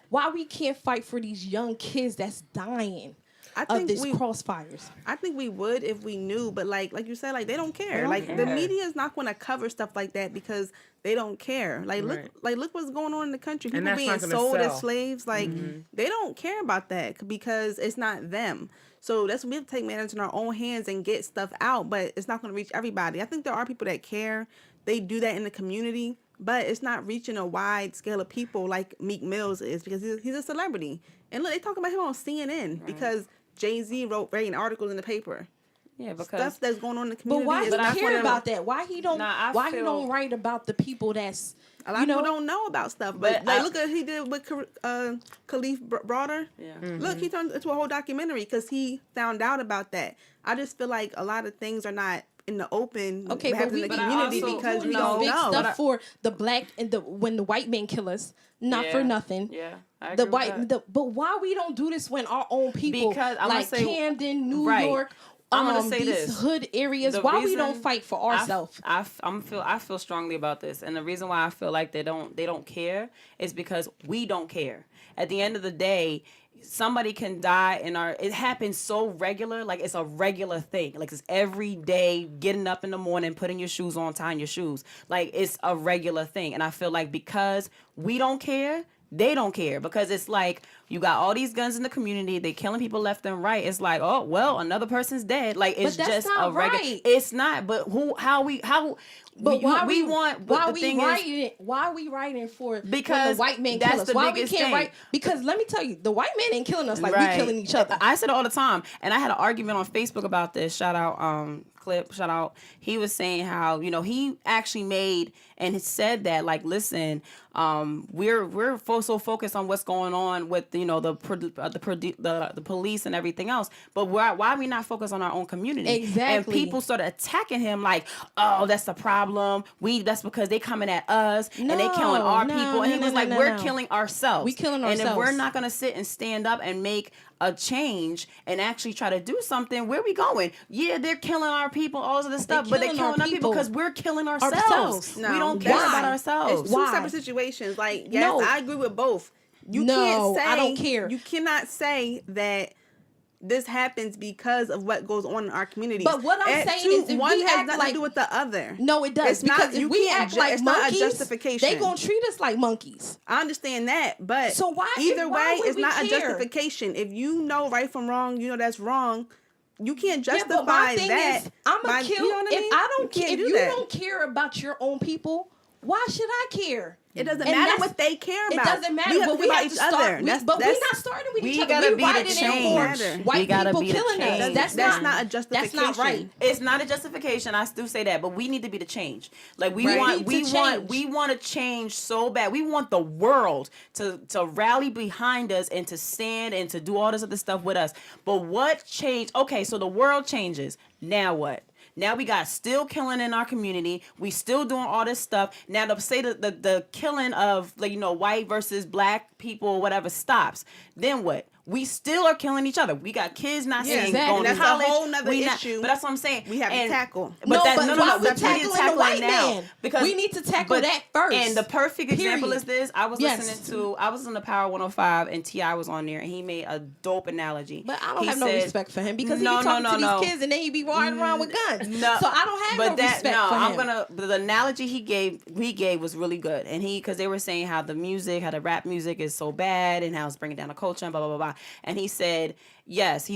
why we can't fight for these young kids that's dying I of think these we crossfires? I think we would if we knew, but like you said, they don't care. don't The care. media is not going to cover stuff like that because they don't care. Right. Look what's going on in the country. And People that's being not gonna sold as sell. slaves. They don't care about that because it's not them. So that's when we have to take matters in our own hands and get stuff out, but it's not going to reach everybody. I think there are people that care. They do that in the community, but it's not reaching a wide scale of people like Meek Mills is because he's a celebrity. And look, they talking about him on CNN because Jay-Z writing articles in the paper. Yeah, because Stuff that's going on in the community. But why is he not for care them. about that? Why he don't? Nah, why he don't write about the people that's A lot of people don't know about stuff, but But look at what he did with Khalif Broader. Yeah. Look, he turned into a whole documentary because he found out about that. I just feel like a lot of things are not in the open. okay, but we in the be community doing because we this don't big know. stuff for the black and when the white men kill us, not for nothing. Yeah, I The agree with that. but why we don't do this when our own people Because I'm gonna like say- Camden, New right. York, I'm gonna say these this. hood areas? The Why we reason don't fight for ourselves? I feel strongly about this, and the reason why I feel like they don't care is because we don't care. At the end of the day, somebody can die in it happens so regular, like it's a regular thing, like it's every day getting up in the morning, putting your shoes on, tying your shoes, like it's a regular thing. And I feel like because we don't care, they don't care, because it's like you got all these guns in the community, they killing people left and right. It's like, oh well, another person's dead. Like it's But that's just not a regular. right. It's not. But But why we we want? why But the we thing is, writing? Why we writing for when Because the white man that's kill us? the Why we biggest can't thing. write? Because let me tell you, the white man ain't killing us like right. we killing each other. I said it all the time, and I had an argument on Facebook about this. Shout out, Clip. Shout out. He was saying how he actually made and said that like, listen, we're so focused on what's going on with the police and everything else, but why are we not focused on our own community? Exactly. And people started attacking him like, oh, that's the problem. That's because they coming at us and they killing our people. And he was like, we're killing ourselves. We killing And if ourselves. we're not gonna sit and stand up and make a change and actually try to do something, where are we going? Yeah, they're killing our people, all of this stuff, but they're killing our people because we're killing ourselves. No, we don't care why? about ourselves. It's two Why? separate situations. Like, yes, No. I agree with both. You No, can't say I don't care. You cannot say that this happens because of what goes on in our community. But what I'm saying is if one we has act nothing like- to do with the other. No, it does. It's not- Because you if we can't act ju- like it's not a monkeys, justification. they gonna treat us like monkeys. I understand that, but So why either way, would it's we not a care? justification. If you know right from wrong, you know that's wrong. You can't Yeah, justify but my thing that. is, I'm by- gonna kill. You know what I mean? If I don't You care, can't if do you that. don't care about your own people, why should I care? It doesn't And matter that's- what they care about. It doesn't matter. We have but to we care have about to each start. other. But we're not starting with we each other. gotta We be the writing in change. for We white gotta people be the killing us. change. That's not a That's justification. not right. It's not a justification. I still say that, but we need to be the change. Like we Right. want, We need to change. we want to change so bad. We want the world to rally behind us and to stand and to do all this other stuff with us. But what changed? Okay, so the world changes. Now what? Now we got still killing in our community. We still doing all this stuff. Now to say the killing of white versus black people, whatever, stops. Then what? We still are killing each other. We got kids not Yeah, seeing exactly. going to That's a college. whole nother We issue But that's what I'm saying. we have to tackle. No, but no. why we We need to tackling the tackle it white now man? because We need to tackle that first. And the perfect example Period. is this. I was Yes. listening to Power 105 and T.I. was on there and he made a dope analogy. But I don't He have no said- respect for him because No, he be talking no, to no. these kids and then he be riding around with guns. No, So I don't have no respect for him. The analogy he gave was really good, and because they were saying how the rap music is so bad and how it's bringing down the culture and blah blah blah blah. And he said yes,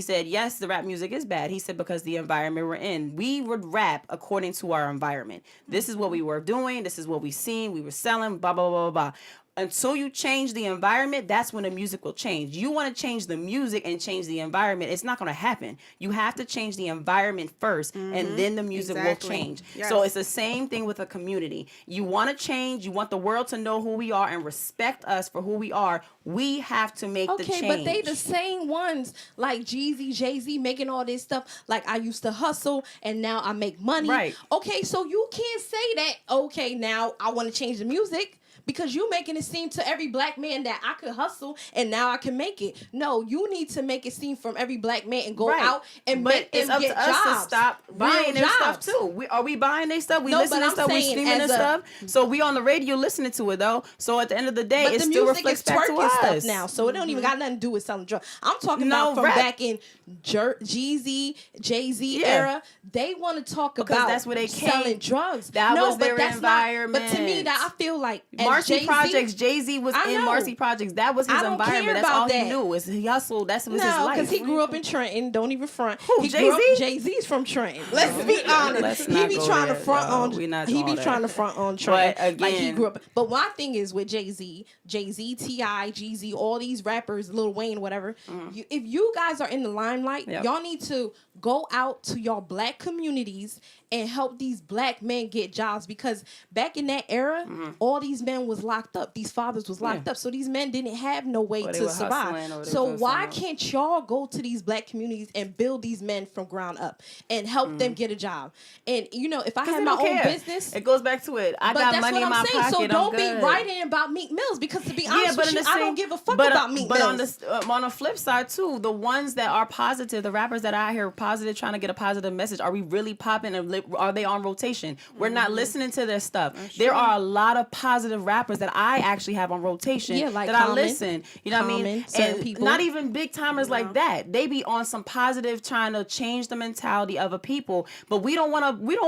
the rap music is bad. He said because the environment we're in, we would rap according to our environment. This is what we were doing. This is what we seen. We were selling. Blah blah blah blah blah. Until you change the environment, that's when the music will change. You want to change the music and change the environment. It's not going to happen. You have to change the environment first, and then the music Exactly. will change. Yes. So it's the same thing with a community. You want to change. You want the world to know who we are and respect us for who we are. We have to make the change. Okay, but they the same ones like Jeezy, Jay-Z making all this stuff. Like I used to hustle and now I make money. Right. Okay, so you can't say that, okay, now I want to change the music. Because you making it seem to every black man that I could hustle and now I can make it. No, you need to make it seem from every black man and go Right. out and but make it's them up get to us jobs. to stop buying Real their stuff jobs. too. Are we buying their stuff? We No, listening but to I'm stuff. We saying streaming their as a- stuff. So we on the radio listening to it though. So at the end of the day, But it the still music reflects is back to twerking us stuff now, so it don't even got nothing to do with selling drugs. I'm talking about from rap. back in Jeezy, Jay-Z Yeah. era. They want to talk Because about that's where they came. selling drugs. That was but their that's environment. Not, but to me, that I feel like as Martin Marcy Jay-Z? Projects. Jay-Z was I in know. Marcy Projects. That was his I don't environment. care That's about all that. he knew. Is he hustled. That was his No, life. because he grew up in Trenton. Don't even front. Who, He grew up. Jay-Z? Jay-Z's from Trenton. Let's be honest. Let's He not be go trying to there, front y'all. on. We not He doing be that. trying to front on Trenton. But like he again- grew up. But my thing is with Jay-Z, T.I., Jeezy, all these rappers, Lil Wayne, whatever. If you guys are in the limelight, Yep. y'all need to go out to your black communities and help these black men get jobs, because back in that era, all these men was locked up. These fathers was locked up. So these men didn't have no way Or they to were hustling, survive. or they So was doing why something else. can't y'all go to these black communities and build these men from ground up and help them get a job? And you know, if I 'Cause had they my don't own care. business, It goes back to it. I but got that's money what in my I'm saying. pocket. So don't I'm be good. writing about Meek Mills, because to be honest with you, I don't give a fuck about Meek But Mills. on the flip side too, the ones that are positive, the rappers that I hear positive, trying to get a positive message, are we really popping? And are they on rotation? We're not listening to their stuff. There are a lot of positive rappers that I actually have on rotation Yeah, like that I Common. listen. You know what I mean? Common, certain And people. not even big timers like that. They be on some positive, trying to change the mentality of a people. But we don't want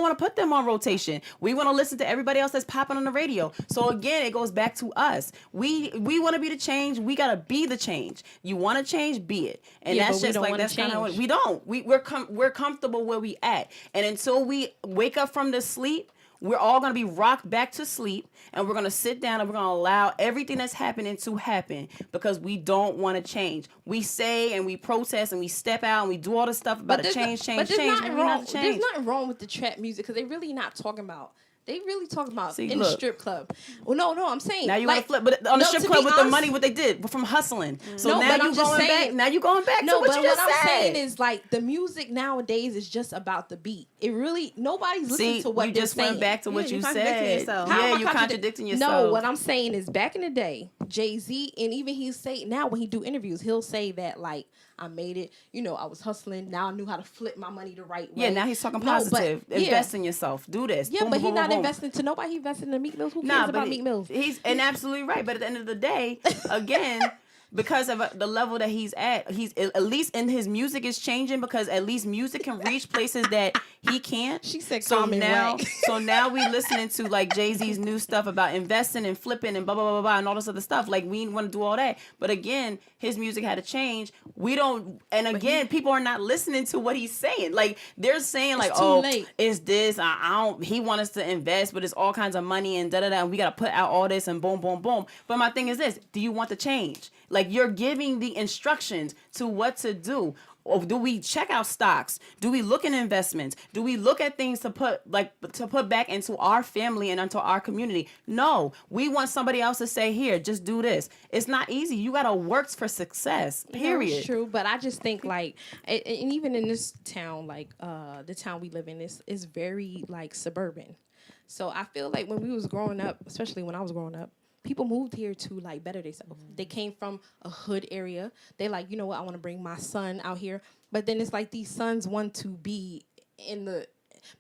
to put them on rotation. We want to listen to everybody else that's popping on the radio. So again, it goes back to us. We want to be the change. We gotta be the change. You want to change, be it. And Yeah, that's but we just don't like wanna that's kind of change. we don't. We're comfortable where we at. And until we wake up from this sleep, we're all going to be rocked back to sleep, and we're going to sit down and we're going to allow everything that's happening to happen, because we don't want to change. We say and we protest and we step out and we do all this stuff about there's change, but there's change. nothing We're wrong. not to There's change. nothing wrong with the trap music, because they really not talking about. They really talking about See, in the look. strip club. Well, no, I'm saying Now you like, want to flip, but on the no, strip to club be with the honest- money, what they did from hustling. So No, now but I'm you just going back. saying- Now you going back No, to what but you just what I'm said. saying is like the music nowadays is just about the beat. It really nobody's listening See, to what you they're just saying. went back to what Yeah, you you're contradicting said. yourself. How am Yeah, I you're contradicting yourself. No, what I'm saying is back in the day, Jay-Z, and even he say now when he do interviews, he'll say that like I made it, you know, I was hustling. Now I knew how to flip my money the right way. Yeah, now he's talking No, but- positive. yeah. Invest in yourself. Do this. Yeah, Boom, but boom, he's boom, not boom. investing to nobody. He investing in Meek Mills. Who cares Nah, about Meek Mills? He's and absolutely right. But at the end of the day, again, because of the level that he's at least in his music is changing, because at least music can reach places that he can't. She said so Common now. whack. So now we listening to like Jay-Z's new stuff about investing and flipping and blah blah blah blah and all this other stuff. Like we want to do all that, but again, his music had to change. We don't, and again, people are not listening to what he's saying. Like they're saying like, too oh, late. it's this. I don't. He wants us to invest, but it's all kinds of money and da da da. And we got to put out all this and boom, boom, boom. But my thing is this: do you want the change? Like you're giving the instructions to what to do. Or do we check out stocks? Do we look at investments? Do we look at things to put back into our family and into our community? No, we want somebody else to say, here, just do this. It's not easy. You gotta work for success. Period. That's true, but I just think like, and even in this town, like the town we live in, is very like suburban. So I feel like when we was growing up, especially when I was growing up, people moved here to like better themselves. They came from a hood area. They like, you know what, I want to bring my son out here. But then it's like these sons want to be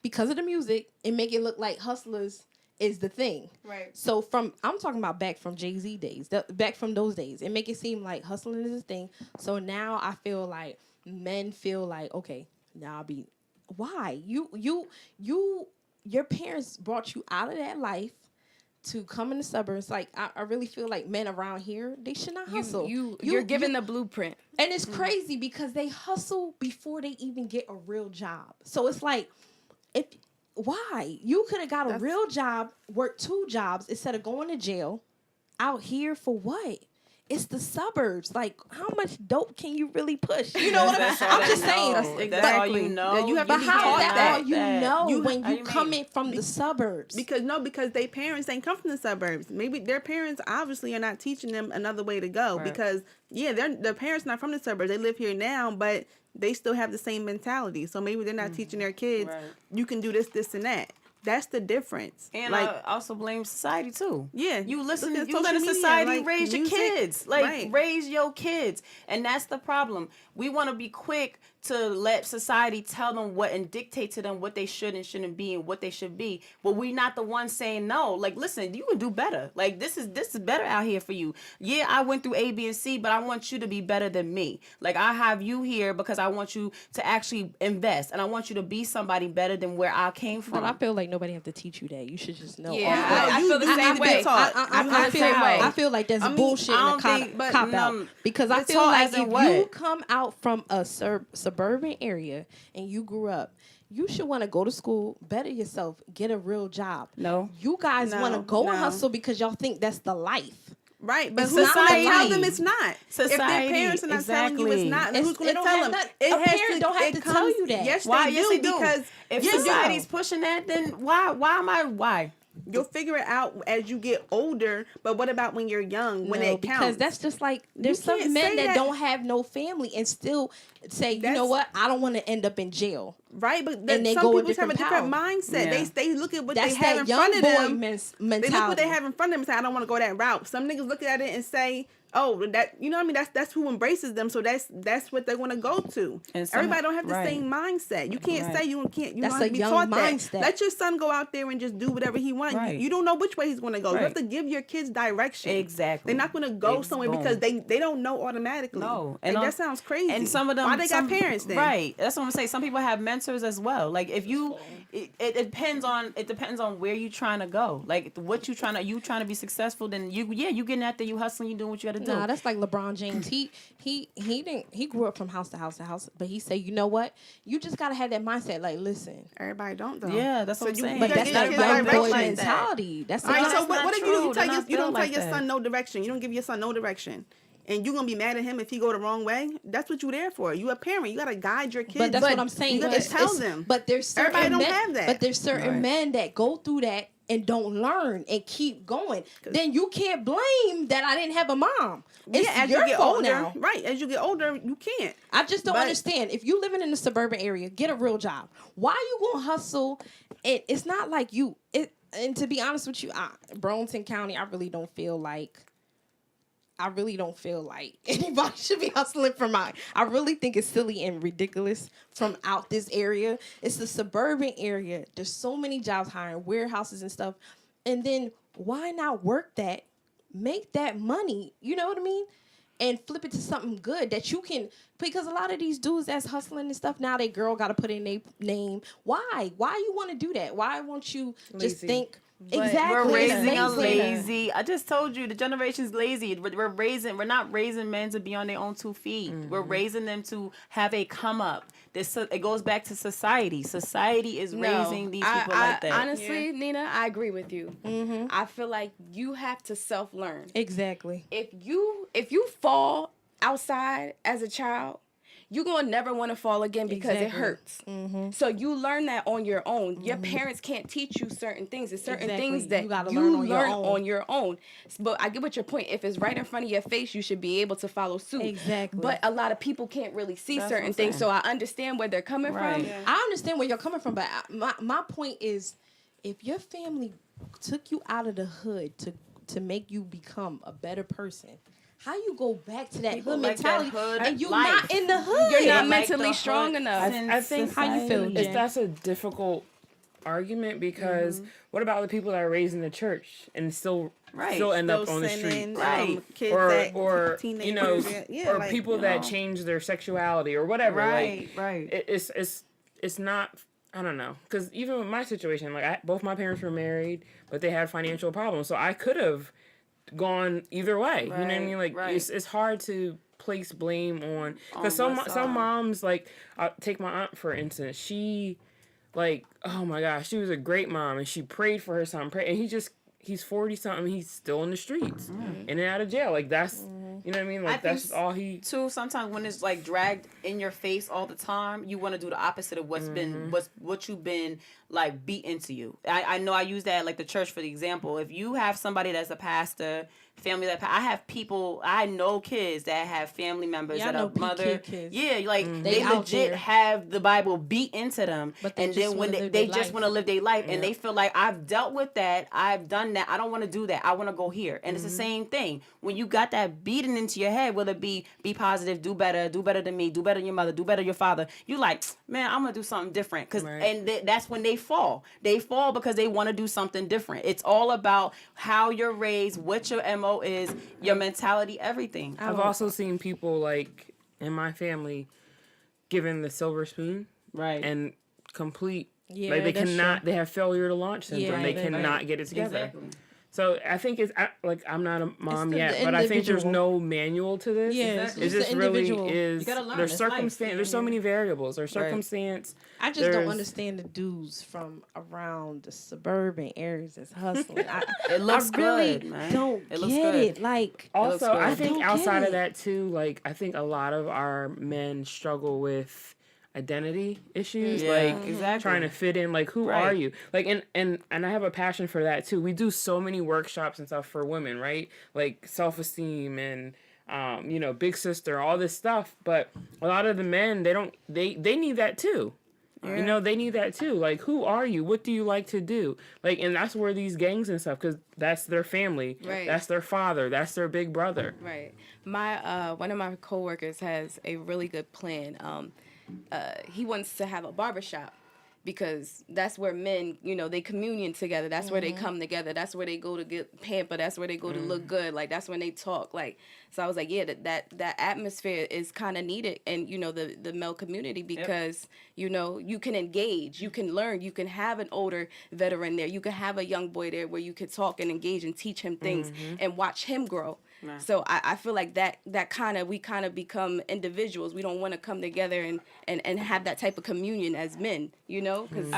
because of the music and make it look like hustlers is the thing. Right. So I'm talking about back from Jay-Z days, back from those days, and make it seem like hustling is a thing. So now I feel like men feel like, okay, now I'll be, why? Your parents brought you out of that life to come in the suburbs. Like I really feel like men around here, they should not hustle. You're given the blueprint. And it's crazy because they hustle before they even get a real job. So it's like, why? You could have got a real job, worked 2 jobs instead of going to jail out here for what? It's the suburbs. Like, how much dope can you really push? You know what I mean? I'm just saying. That's all you know. Yeah, you have But to be how taught is that that. all you know when How you you come mean? in from the suburbs? Because their parents ain't come from the suburbs. Maybe their parents obviously are not teaching them another way to go. Right. Because their parents not from the suburbs. They live here now, but they still have the same mentality. So maybe they're not teaching their kids, Right. you can do this, this, and that. That's the difference. And like, I also blame society too. Yeah. You listen. Look at You let social media, society like, raise your music, kids. Like right. raise your kids, and that's the problem. We want to be quick to let society tell them what and dictate to them what they should and shouldn't be and what they should be. But we're not the ones saying no. Like, listen, you can do better. Like, this is better out here for you. Yeah, I went through A, B, and C, but I want you to be better than me. Like, I have you here because I want you to actually invest, and I want you to be somebody better than where I came from. But I feel like nobody have to teach you that. You should just know. Yeah, I feel the same way. I feel like that's bullshit and a cop out. Because I feel like if you come out from a suburban area and you grew up, you should want to go to school, better yourself, get a real job. No. You guys want to go and hustle because y'all think that's the life. Right, but It's who's going to society. tell them it's not? Society, If their parents are not telling you it's not, then who's going to tell them? A parent don't have to tell you that. Yes, Why? they Yes, do. they do. Because if yes, society's pushing that, then why? you'll figure it out as you get older. But what about when you're young? When it counts? Because that's just like there's You some can't men say that that. don't have no family and still say, you know what, I don't want to end up in jail. Right, but And they some go a people have a different different mindset. Yeah. They look at what That's they have that in young front of boy them. mentality. They look what they have in front of them and say, I don't want to go that route. Some niggas look at it and say, oh, that, you know what I mean? That's who embraces them. So that's what they want to go to. And some- Everybody don't have the right. same mindset. You can't say you can't. You That's don't have a to be young taught mindset. that. Let your son go out there and just do whatever he wants. Right. You don't know which way he's going to go. You have Right. to give your kids direction. Exactly. They're not going to go somewhere because they don't know automatically. No, and and that sounds crazy. And some of them, why they got parents then? Right. That's what I'm saying. Some people have mentors as well. Like if you, it depends on where you trying to go. Like what you trying to be successful. Then you getting out there, you hustling, you doing what you got to do. Nah, that's like LeBron James. He grew up from house to house to house, but he said, you know what? You just gotta have that mindset. Like, listen, Everybody don't though. Yeah, that's what I'm you- saying. you but gotta that's get that your young kids boy direction. mentality. That's All right, not- so that's what not if true. you They're tell not you don't built tell like your that. son no direction? You don't give your son no direction, and you gonna be mad at him if he go the wrong way? That's what you there for. You a parent. You gotta guide your kids. But that's what I'm saying. You gotta It's- tell it's- them. But there's certain Everybody don't men, have that. But there's certain Right. men that go through that and don't learn and keep going. Then you can't blame that I didn't have a mom. It's yeah, as your you get fault older, now. right? As you get older, you can't. I just don't But- understand. If you living in a suburban area, get a real job. Why you gonna hustle? It's not like you. And to be honest with you, Burlington County, I really don't feel like anybody should be hustling from out. I really think it's silly and ridiculous from out this area. It's the suburban area. There's so many jobs hiring, warehouses and stuff. And then why not work that, make that money, you know what I mean? And flip it to something good that you can, because a lot of these dudes that's hustling and stuff, now they girl got to put in their name. Why? Why you want to do that? Why won't you just Lazy. think, But exactly. We're it's raising a lazy. lazy. I just told you the generation's lazy. We're not raising men to be on their own 2 feet. We're raising them to have a come up. It goes back to society. Society is raising these people like that. Honestly, Nina, I agree with you. I feel like you have to self-learn. Exactly. If you fall outside as a child, you're going to never want to fall again because it Exactly. hurts. So you learn that on your own. Your parents can't teach you certain things. There's certain Exactly. things that You gotta you learn learn on your own. on your own. But I get what your point. If it's right in front of your face, you should be able to follow suit. Exactly. But a lot of people can't really see That's what certain I'm things. saying. So I understand where they're coming Right. from. I understand where you're coming from, but my point is, if your family took you out of the hood to make you become a better person, how you go back to that People hood like that mentality hood and you're life. not in the hood? You're not like mentally the strong hood enough. I think How you feel, it's, Jen? that's a difficult argument because what about the people that are raised in the church and still Right. end up Still on the sending, street? Right. kids Or that you know, teenagers, yeah, or like, people that change their sexuality or whatever. Right, like, right. It's not. I don't know, because even with my situation, like both my parents were married, but they had financial problems, so I could have gone either way. You know what I mean? Like right. it's hard to place blame on because On some one moms, like I'll take my aunt for instance. She, like, oh my gosh, she was a great mom and she prayed for her son, and he's 40 something, he's still in the streets in and out of jail. Like that's you know what I mean? Like that's just all he. Too, sometimes when it's like dragged in your face all the time, you want to do the opposite of what you've been like beat into you. I know I use that like the church for the example. If you have somebody that's a pastor family that I have people. I know kids that have family members Yeah, I that know are mother. kids. Yeah, like They they out legit there. have the Bible beat into them, But they and just then when wanna they, live they their just life. want to live their life, and they feel like I've dealt with that, I've done that. I don't want to do that. I want to go here, and it's the same thing. When you got that beaten into your head, whether it be positive, do better than me, do better than your mother, do better than your father. You like, man, I'm gonna do something different, that's when they fall. They fall because they want to do something different. It's all about how you're raised, what your MO is, your mentality, everything. I've also seen people like in my family given the silver spoon, Right. and complete. Yeah, like they that's cannot. true. They have failure to launch syndrome. Yeah, they right. cannot get it together. Exactly. So I think it's like I'm not a mom the yet, but I think there's individual. no manual to this. Yeah, Exactly. It it's just the really individual. is. You gotta learn. There's It's life. circumstance. There's so many variables. There's circumstance. I just don't There's- understand the dudes from around the suburban areas that's hustling. It looks I really good, man. don't It looks get good. it. Like, Also, good. I think Don't get outside of it. that too, like I think a lot of our men struggle with identity issues, Yeah, like exactly. trying to fit in. Like, who Right. are you? Like, and I have a passion for that too. We do so many workshops and stuff for women, right? Like self-esteem and big sister, all this stuff. But a lot of the men, they need that too. They need that too. Like, who are you? What do you like to do? Like, and that's where these gangs and stuff, because that's their family. Right. That's their father. That's their big brother. Right. My one of my coworkers has a really good plan. He wants to have a barbershop because that's where men, they communion together. That's where they come together. That's where they go to get pampered. That's where they go to look good. Like, that's when they talk. Like, so I was like, yeah, that atmosphere is kind of needed in, the male community because, you can engage, you can learn, you can have an older veteran there. You can have a young boy there where you could talk and engage and teach him things and watch him grow. Right. So I feel like that we kind of become individuals. We don't want to come together and have that type of communion as men, because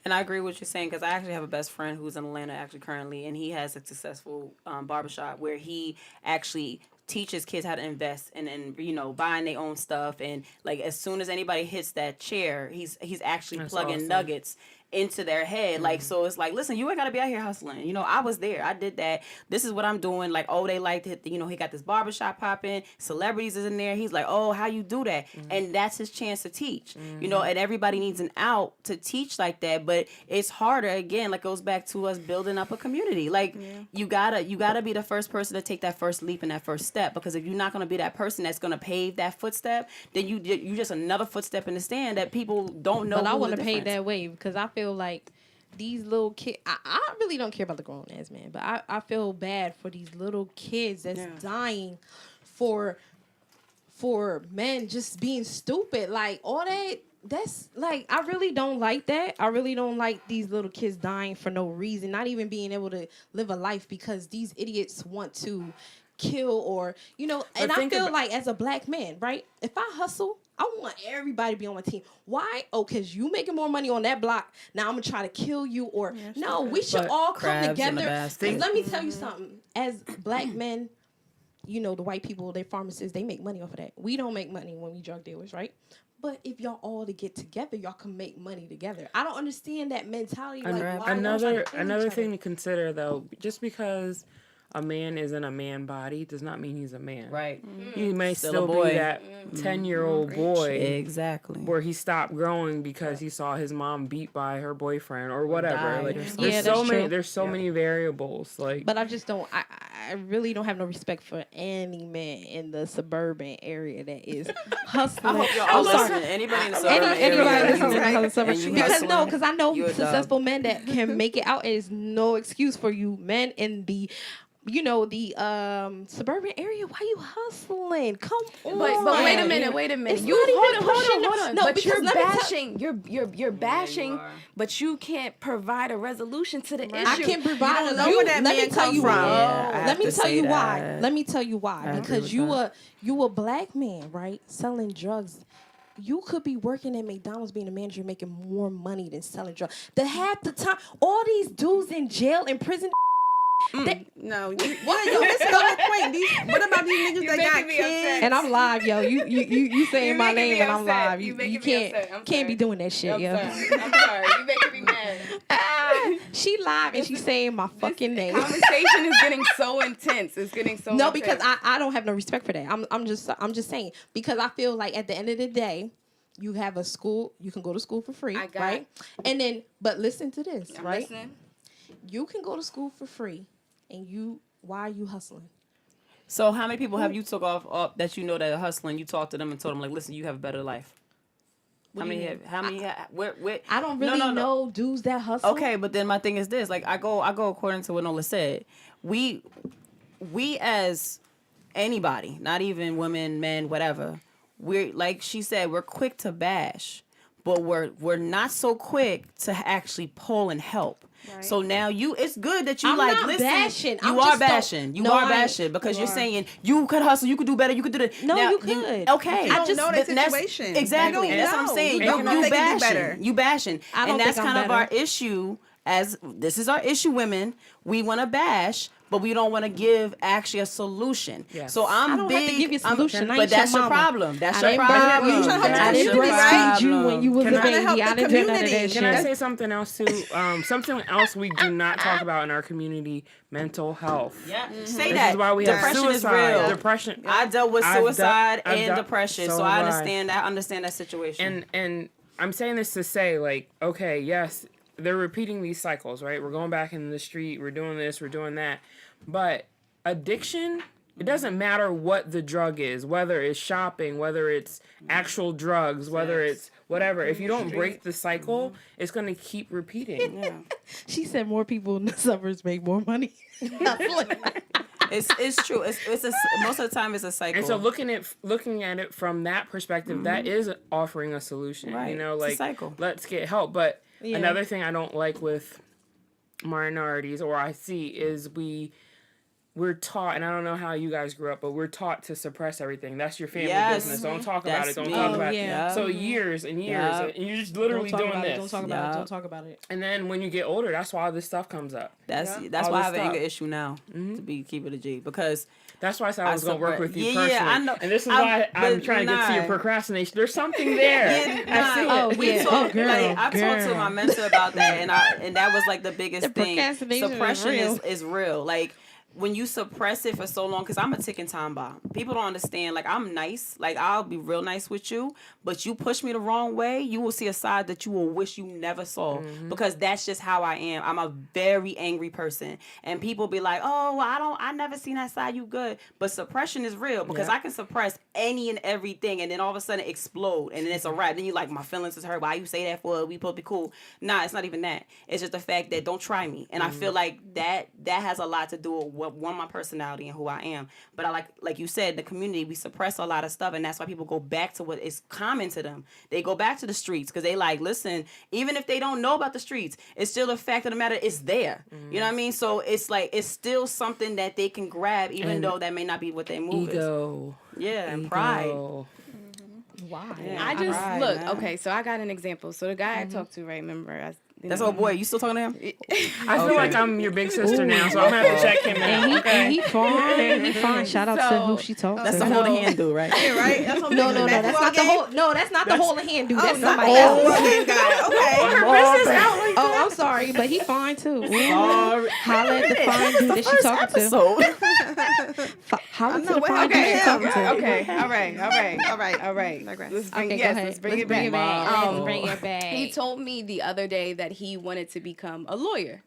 And I agree with what you're saying because I actually have a best friend who's in Atlanta actually currently, and he has a successful barbershop where he actually teaches kids how to invest and buying their own stuff, and like as soon as anybody hits that chair, he's actually That's plugging awesome. nuggets into their head. Like, so it's like, listen, you ain't gotta be out here hustling. I was there. I did that. This is what I'm doing. Like, oh, they liked it. He got this barbershop popping. Celebrities is in there. He's like, oh, how you do that? And that's his chance to teach. And everybody needs an out to teach like that. But it's harder, again, like goes back to us building up a community. Like, you gotta be the first person to take that first leap and that first step. Because if you're not gonna be that person that's gonna pave that footstep, then you just another footstep in the stand that people don't know. but I want want to pay that way because I feel like these little kids, I really don't care about the grown ass man, but I feel bad for these little kids that's dying for men just being stupid. Like, all that's like, I really don't like that. I really don't like these little kids dying for no reason, not even being able to live a life because these idiots want to kill or, and I feel like as a black man, right? If I hustle, I want everybody to be on my team. Why? Oh, because you making more money on that block. Now I'm going to try to kill you or no, we should all come together. 'Cause let me tell you something. As black men, the white people, they pharmacists, they make money off of that. We don't make money when we drug dealers, right? But if y'all all to get together, y'all can make money together. I don't understand that mentality. Like, why Another thing to consider, though, just because a man is in a man body does not mean he's a man. Right. He may Still a still boy. be that 10-year-old boy. Exactly. Where he stopped growing because he saw his mom beat by her boyfriend or whatever. Like, Yeah, that's true. There's so many variables. Like, but I just don't. I really don't have no respect for any man in the suburban area that is hustling. I hope y'all all listening. Anybody in the suburban Anybody area, listening in the suburban, and you because hustling, because I know you a dog. successful men that can make it out. Is no excuse for you men in the suburban area. Why you hustling? Come on. But wait a minute. It's You not even hold pushing on. No, but because you're let me tell- bashing. You're bashing, you are. but you can't provide a resolution to the issue. I can provide. You don't know where that let man me tell come you from. why. Yeah, I Let have me to tell say you why. that. Let me tell you why. agree Because with you a black man, right? Selling drugs. You could be working at McDonald's being a manager making more money than selling drugs. The half the time, all these dudes in jail, in prison. No, let's go to the point. What about these niggas that got kids? And I'm live, yo. You saying my making name me and I'm upset. live. You You making me can't upset. I'm can't be sorry. doing that shit, I'm yo. sorry. You making me mad. She live and she's saying my fucking name. Conversation is getting so intense. It's getting so No, intense. because I don't have no respect for that. I'm just saying, because I feel like at the end of the day, you have a school, you can go to school for free, right? And then, but listen to this, I'm right? listening. You can go to school for free, and why are you hustling? So how many people have you took off that you know that are hustling? You talked to them and told them like, listen, you have a better life. How many? Where? I don't really know dudes that hustle. Okay, but then my thing is this: like, I go according to what Nola said. We as anybody, not even women, men, whatever. We're like she said, we're quick to bash, but we're not so quick to actually pull and help. Right. So now it's good that you I'm like not listen. bashing. You are bashing. You are bashing because you're saying you could hustle, you could do better, you could do that. No, now, you could. Okay, I just know the situation. Exactly, and that's what I'm saying. You don't know You if they can do bashing. better. You bashing, I don't and that's think I'm kind of our better. issue. As this is our issue, women. We want to bash, but we don't want to give actually a solution. Yes. So I don't big. have to give you a solution. I But ain't that's your your mama. problem. That's I your didn't problem. You trying to help the I didn't community, right? breastfeed you when you was Can a I- Trying to baby. help I the didn't do none of community. that Can I shit. say something else too? Something else we do not talk about in our community: mental health. Yeah, say This that. is why we have Depression is suicide. real. Depression. I dealt with I've suicide I've and depression, so I have understand that. I understand that situation. And I'm saying this to say, like, okay, yes, they're repeating these cycles, right? We're going back into the street, we're doing this, we're doing that. But addiction, it doesn't matter what the drug is, whether it's shopping, whether it's actual drugs, whether it's whatever. If you don't break the cycle, it's going to keep repeating. Yeah. She said more people in the suburbs make more money. It's true. It's most of the time it's a cycle. And so looking at it from that perspective, that is offering a solution. Right. You know, It's a like cycle. let's get help. But Yeah. another thing I don't like with minorities, or I see, is we're taught, and I don't know how you guys grew up, but we're taught to suppress everything. That's your family Yes. business. Don't talk about That's it. Don't me. talk Oh, about yeah. it. So years and years, Yeah. and you're just literally Don't talk doing about this. it. Don't talk about it. Don't talk about it. And then when you get older, that's why all this stuff comes up. That's All why I this have an stuff. anger issue now. To be keep it a G, because That's why I said I was going to work with you Yeah, personally. I know. And this is why I'm but trying to get to your nah. procrastination. There's something there. Yeah, I see nah. it. Yeah. Talked, Oh, girl, like, I talked to girl. my mentor about that, and that was like the biggest The thing. procrastination is Suppression real. is real. Like, when you suppress it for so long, because I'm a ticking time bomb. People don't understand. Like, I'm nice. Like, I'll be real nice with you, but you push me the wrong way, you will see a side that you will wish you never saw. Because that's just how I am. I'm a very angry person, and people be like, "Oh, I never seen that side. You good?" But suppression is real, because I can suppress any and everything, and then all of a sudden explode, and then it's a wrap. Then you like, my feelings is hurt. Why you say that for? We supposed to be cool. Nah, it's not even that. It's just the fact that don't try me, and I feel like that has a lot to do with my personality and who I am. But I like you said, the community, we suppress a lot of stuff, and that's why people go back to what is common to them. They go back to the streets because they like, listen, even if they don't know about the streets, it's still the fact of the matter, it's there. You know what I mean? So it's like, it's still something that they can grab, even And though that may not be what they move Ego. is. Yeah, and pride. Ego. Why? Yeah. I just Right, look, man. okay, so I got an example. So the guy I talked to, right, remember, That's old boy. You still talking to him? I feel like I'm your big sister now, so I'm going to have to check him And out. he fine. He fine. Shout out to So- who she talked That's to. the holding hand dude, right? Yeah, right? That's what I'm No, thinking. that's not the whole. No, that's not the whole hand dude. That's somebody Oh, else. okay, guy. Okay. Her business out like Oh, I'm sorry, but he fine too. Sorry. Holla at the fine dude that she talking to. Episode. Holla to know the what fine dude happened she to talking him. to. Okay, all right. All right. Digress. Let's bring, Okay, yes, go ahead. let's bring it back. Let's bring it back. He told me the other day that he wanted to become a lawyer.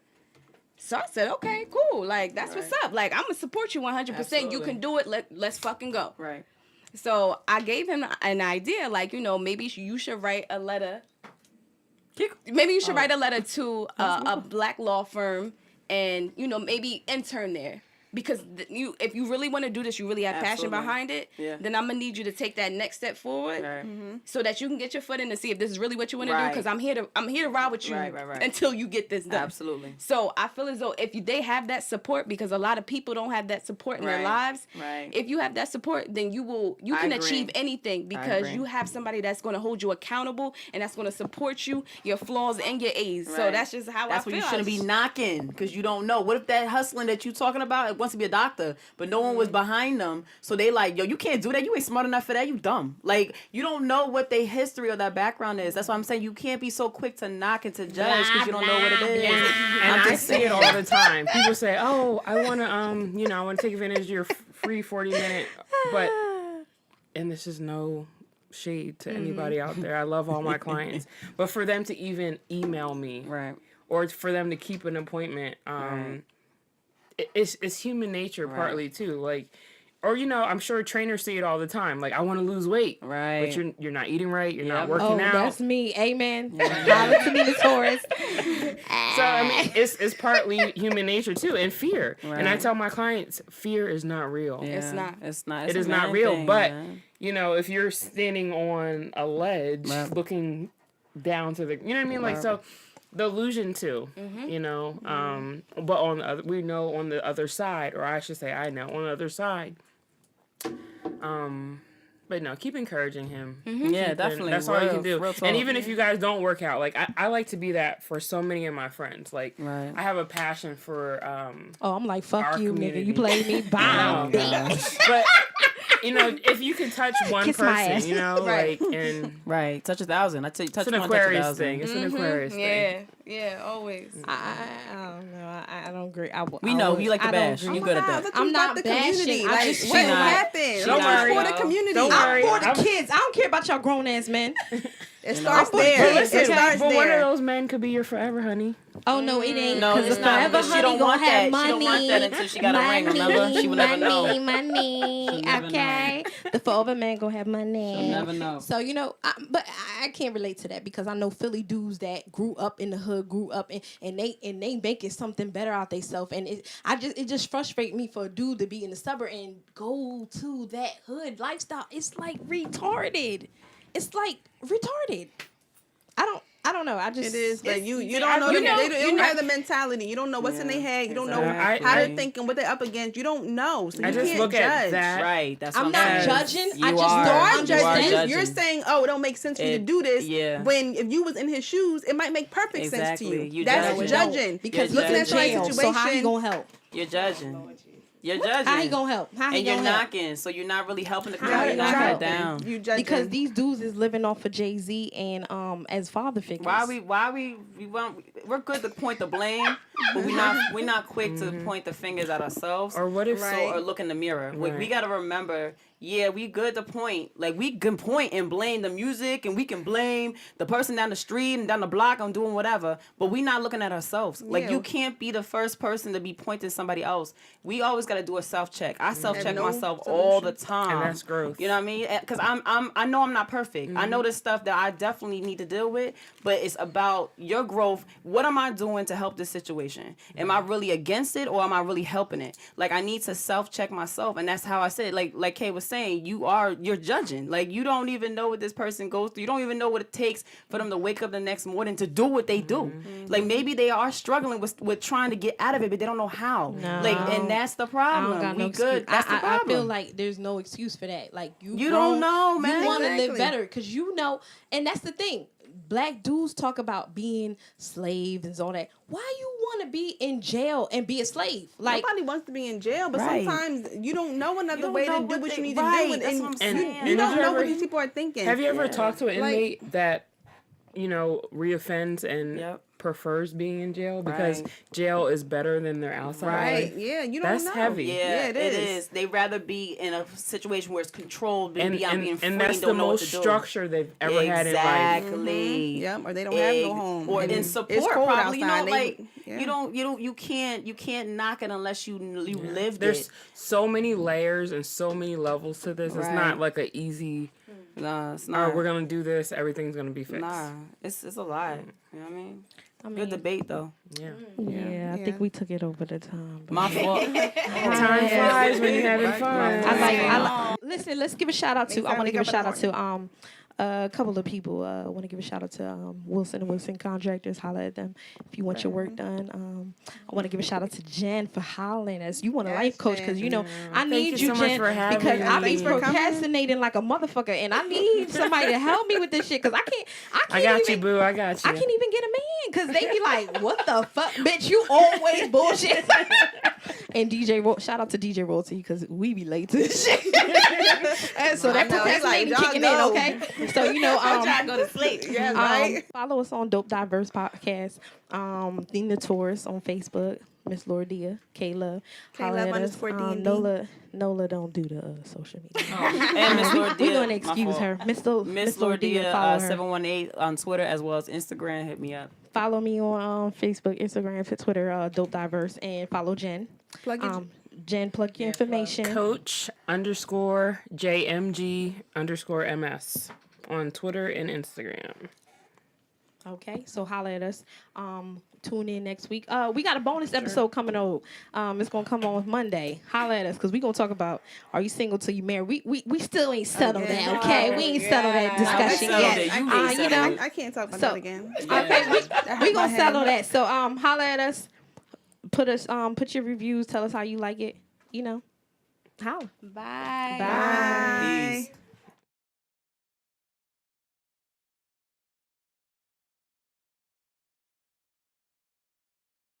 So I said, okay, cool. Like, that's what's up. Like, I'm going to support you 100%. You Absolutely. can do it. Let's fucking go. Right. So I gave him an idea. Like, you know, maybe you should write a letter. Maybe you should write a letter to a black law firm and, you know, maybe intern there. Because if you really want to do this, you really have passion Absolutely. behind it, Yeah. then I'm going to need you to take that next step forward Right. so that you can get your foot in to see if this is really what you want to do. Right. Because I'm here to ride with you Right. until you get this done. Absolutely. So I feel as though if they have that support, because a lot of people don't have that support in their Right. lives. Right. If you have that support, then you I can agree. achieve anything because agree. you have somebody that's going to hold you accountable and that's going to support you, your flaws and your A's. So Right. that's just how That's I why feel. you shouldn't be knocking, because you don't know. What if that hustling that you talking about, wants to be a doctor, but no one was behind them. So they like, yo, you can't do that. You ain't smart enough for that. You dumb. Like, you don't know what their history or their background is. That's why I'm saying you can't be so quick to knock and to judge because you don't know what it is. And I see it all the time. People say, "Oh, I want to, I want to take advantage of your free 40-minute," but, and this is no shade to anybody out there. I love all my clients, but for them to even email me, Right. or for them to keep an appointment, it's human nature partly too. Like, or I'm sure trainers see it all the time. Like, I want to lose weight, Right. but you're not eating right. You're not Oh, working out. that's me. Amen. Holla to me, the Taurus. So I mean, it's partly human nature too, and fear. Right. And I tell my clients, fear is not real. Yeah, It's not. It's not. It It's is a not man real. thing, But man. if you're standing on a ledge, Right. looking down to the, you know what I mean? Like, so the illusion too, but on the other, we know on the other side, or I should say, I know on the other side. But no, keep encouraging him. Yeah, definitely. That's all you can do. Real talk. And even if you guys don't work out, like I like to be that for so many of my friends. Like, Right. I have a passion for Oh, I'm like, fuck Our you, community. nigga. You played me. Bye. but if you can touch one Kiss my ass. person, Right. like, and Right. Touch 1,000. I tell you, touch it's an one, touch Aquarius 1,000. thing. It's an Aquarius thing. Yeah, always. I don't know. I don't agree. We know you like to I don't bash. agree. You good at that. Look, I'm you not got the bashing. community. I Like, just what feel like- happened? Don't I'm worry. for the community. Don't I'm worry. for the I'm- kids. I don't care about y'all grown ass men. It starts I'm- there. But It Listen, starts but one of there. those men could be your forever honey. Oh no, it ain't. No, 'Cause it's the not. forever But she honey don't gonna want have that. She money. don't want that until she got a ring. Remember, she will never know. Money. never Okay, the forever man gonna have money. She'll never know. So but I can't relate to that because I know Philly dudes that grew up in the hood, grew up and they making something better out themselves, and it just frustrates me for a dude to be in the suburb and go to that hood lifestyle. It's like retarded. It's like retarded. I don't know. I just It is, but you see, don't know. you know- They you don't know- have the mentality. You don't know what's in their head. You don't know exactly. how they're thinking, what they're up against. You don't know, so you I just can't look judge. at that. Right. That's I'm what not saying. judging. You I just are. don't You are understand. judging. You're saying, "Oh, it don't make sense for you to do this." yeah. When if you was in his shoes, it might make perfect sense to Exactly. you. You That's judging. judging. Because You're looking at judging. somebody's jail. So how he situation. gonna help? You're judging. You're judging. How he gonna help? How he And you're gonna help? knocking, so you're not really helping the How community. he You're gonna knocking help? it down. You judging. Because these dudes is living off of Jay-Z and as father figures. We're good to point the blame, but we're not quick to point the fingers at ourselves. Or what if or look in the mirror. Like, we gotta remember, yeah, we good to point. Like, we can point and blame the music, and we can blame the person down the street and down the block on doing whatever, but we not looking at ourselves. Like, Yeah. you can't be the first person to be pointing somebody else. We always gotta do a self-check. I self-check And no myself all the solution. time. And that's growth. You know what I mean? Because I know I'm not perfect. I know there's stuff that I definitely need to deal with, but it's about your growth. What am I doing to help this situation? Am I really against it, or am I really helping it? Like, I need to self-check myself, and that's how I said, like Kay was saying, you're judging. Like, you don't even know what this person goes through. You don't even know what it takes for them to wake up the next morning to do what they do. Like, maybe they are struggling with trying to get out of it, but they don't know how. No. Like, and that's the I problem. don't got We no good. excuse. That's the I problem. feel like there's no excuse for that. Like you don't know, man. You want to live Exactly. better because you know, and that's the thing. Black dudes talk about being slaves and all that. Why you want to be in jail and be a slave? Like Nobody wants to be in jail, but Right. sometimes you don't know another don't way know to do what what they- you need right, to do, that's and, what I'm and saying. you And don't did you know ever- what these people are thinking. Have you ever talked to an Like- inmate that, reoffends and Yep. prefers being in jail because Right. jail is better than their outside Right? life? Yeah, you don't That's know. heavy. Yeah, it it is. is. They rather be in a situation where it's controlled than And, be out being and, free and that's and the don't know what most to do. structure they've ever had in life. Exactly. Yep, or they don't have no home. Or And in it's support, cold probably. You know, outside. like Yeah. you can't knock it unless you lived There's it. so many layers and so many levels to this. It's Right. not like a easy, Nah, it's oh, not. we're going to do this, everything's going to be fixed. Nah, it's a lot. You know what I mean? I mean, Good debate though. Yeah. yeah, I Yeah. think we took it over the time. but- My fault. Time flies when you're having fun. I like. Listen, let's give a shout out to. I time want we to give a come shout back out to a couple of people. I want to give a shout out to Wilson and Wilson Contractors. Holla at them if you want your work done. I want to give a shout out to Jen for hollering as you want a Yes, life coach because Jen. I need you you, so much Jen, for having because me. I be Thanks for coming. procrastinating like a motherfucker, and I need somebody to help me with this shit because I can't. I got even, you, boo. I got you. I can't even get a man because they be like, "What the fuck, bitch? You always bullshit." And shout out to DJ Royalty because we be late to this shit. And so that procrastinating like, kicking y'all in, okay? So I'm trying to go to sleep. Yeah, right. Follow us on Dope Diverse Podcast. The Notorious on Facebook. Miss Lordia, Kayla, holla at us. K-Love_D&D. Nola don't do the social media. And Miss Lordia. We're gonna excuse her. Miss Lordia, follow her. 718 on Twitter as well as Instagram. Hit me up. Follow me on Facebook, Instagram, Twitter, Dope Diverse, and follow Jen. Jen, plug your information. Coach_JMG_MS on Twitter and Instagram. Okay, so holla at us. Tune in next week. We got a bonus episode coming out. It's gonna come on Monday. Holla at us because we gonna talk about are you single till you married. We still ain't settled that. Okay, we ain't settled that discussion yet. I can't talk about that again. Okay, we gonna settle that. So holla at us. Put your reviews. Tell us how you like it. Holla. Bye. Bye. Peace.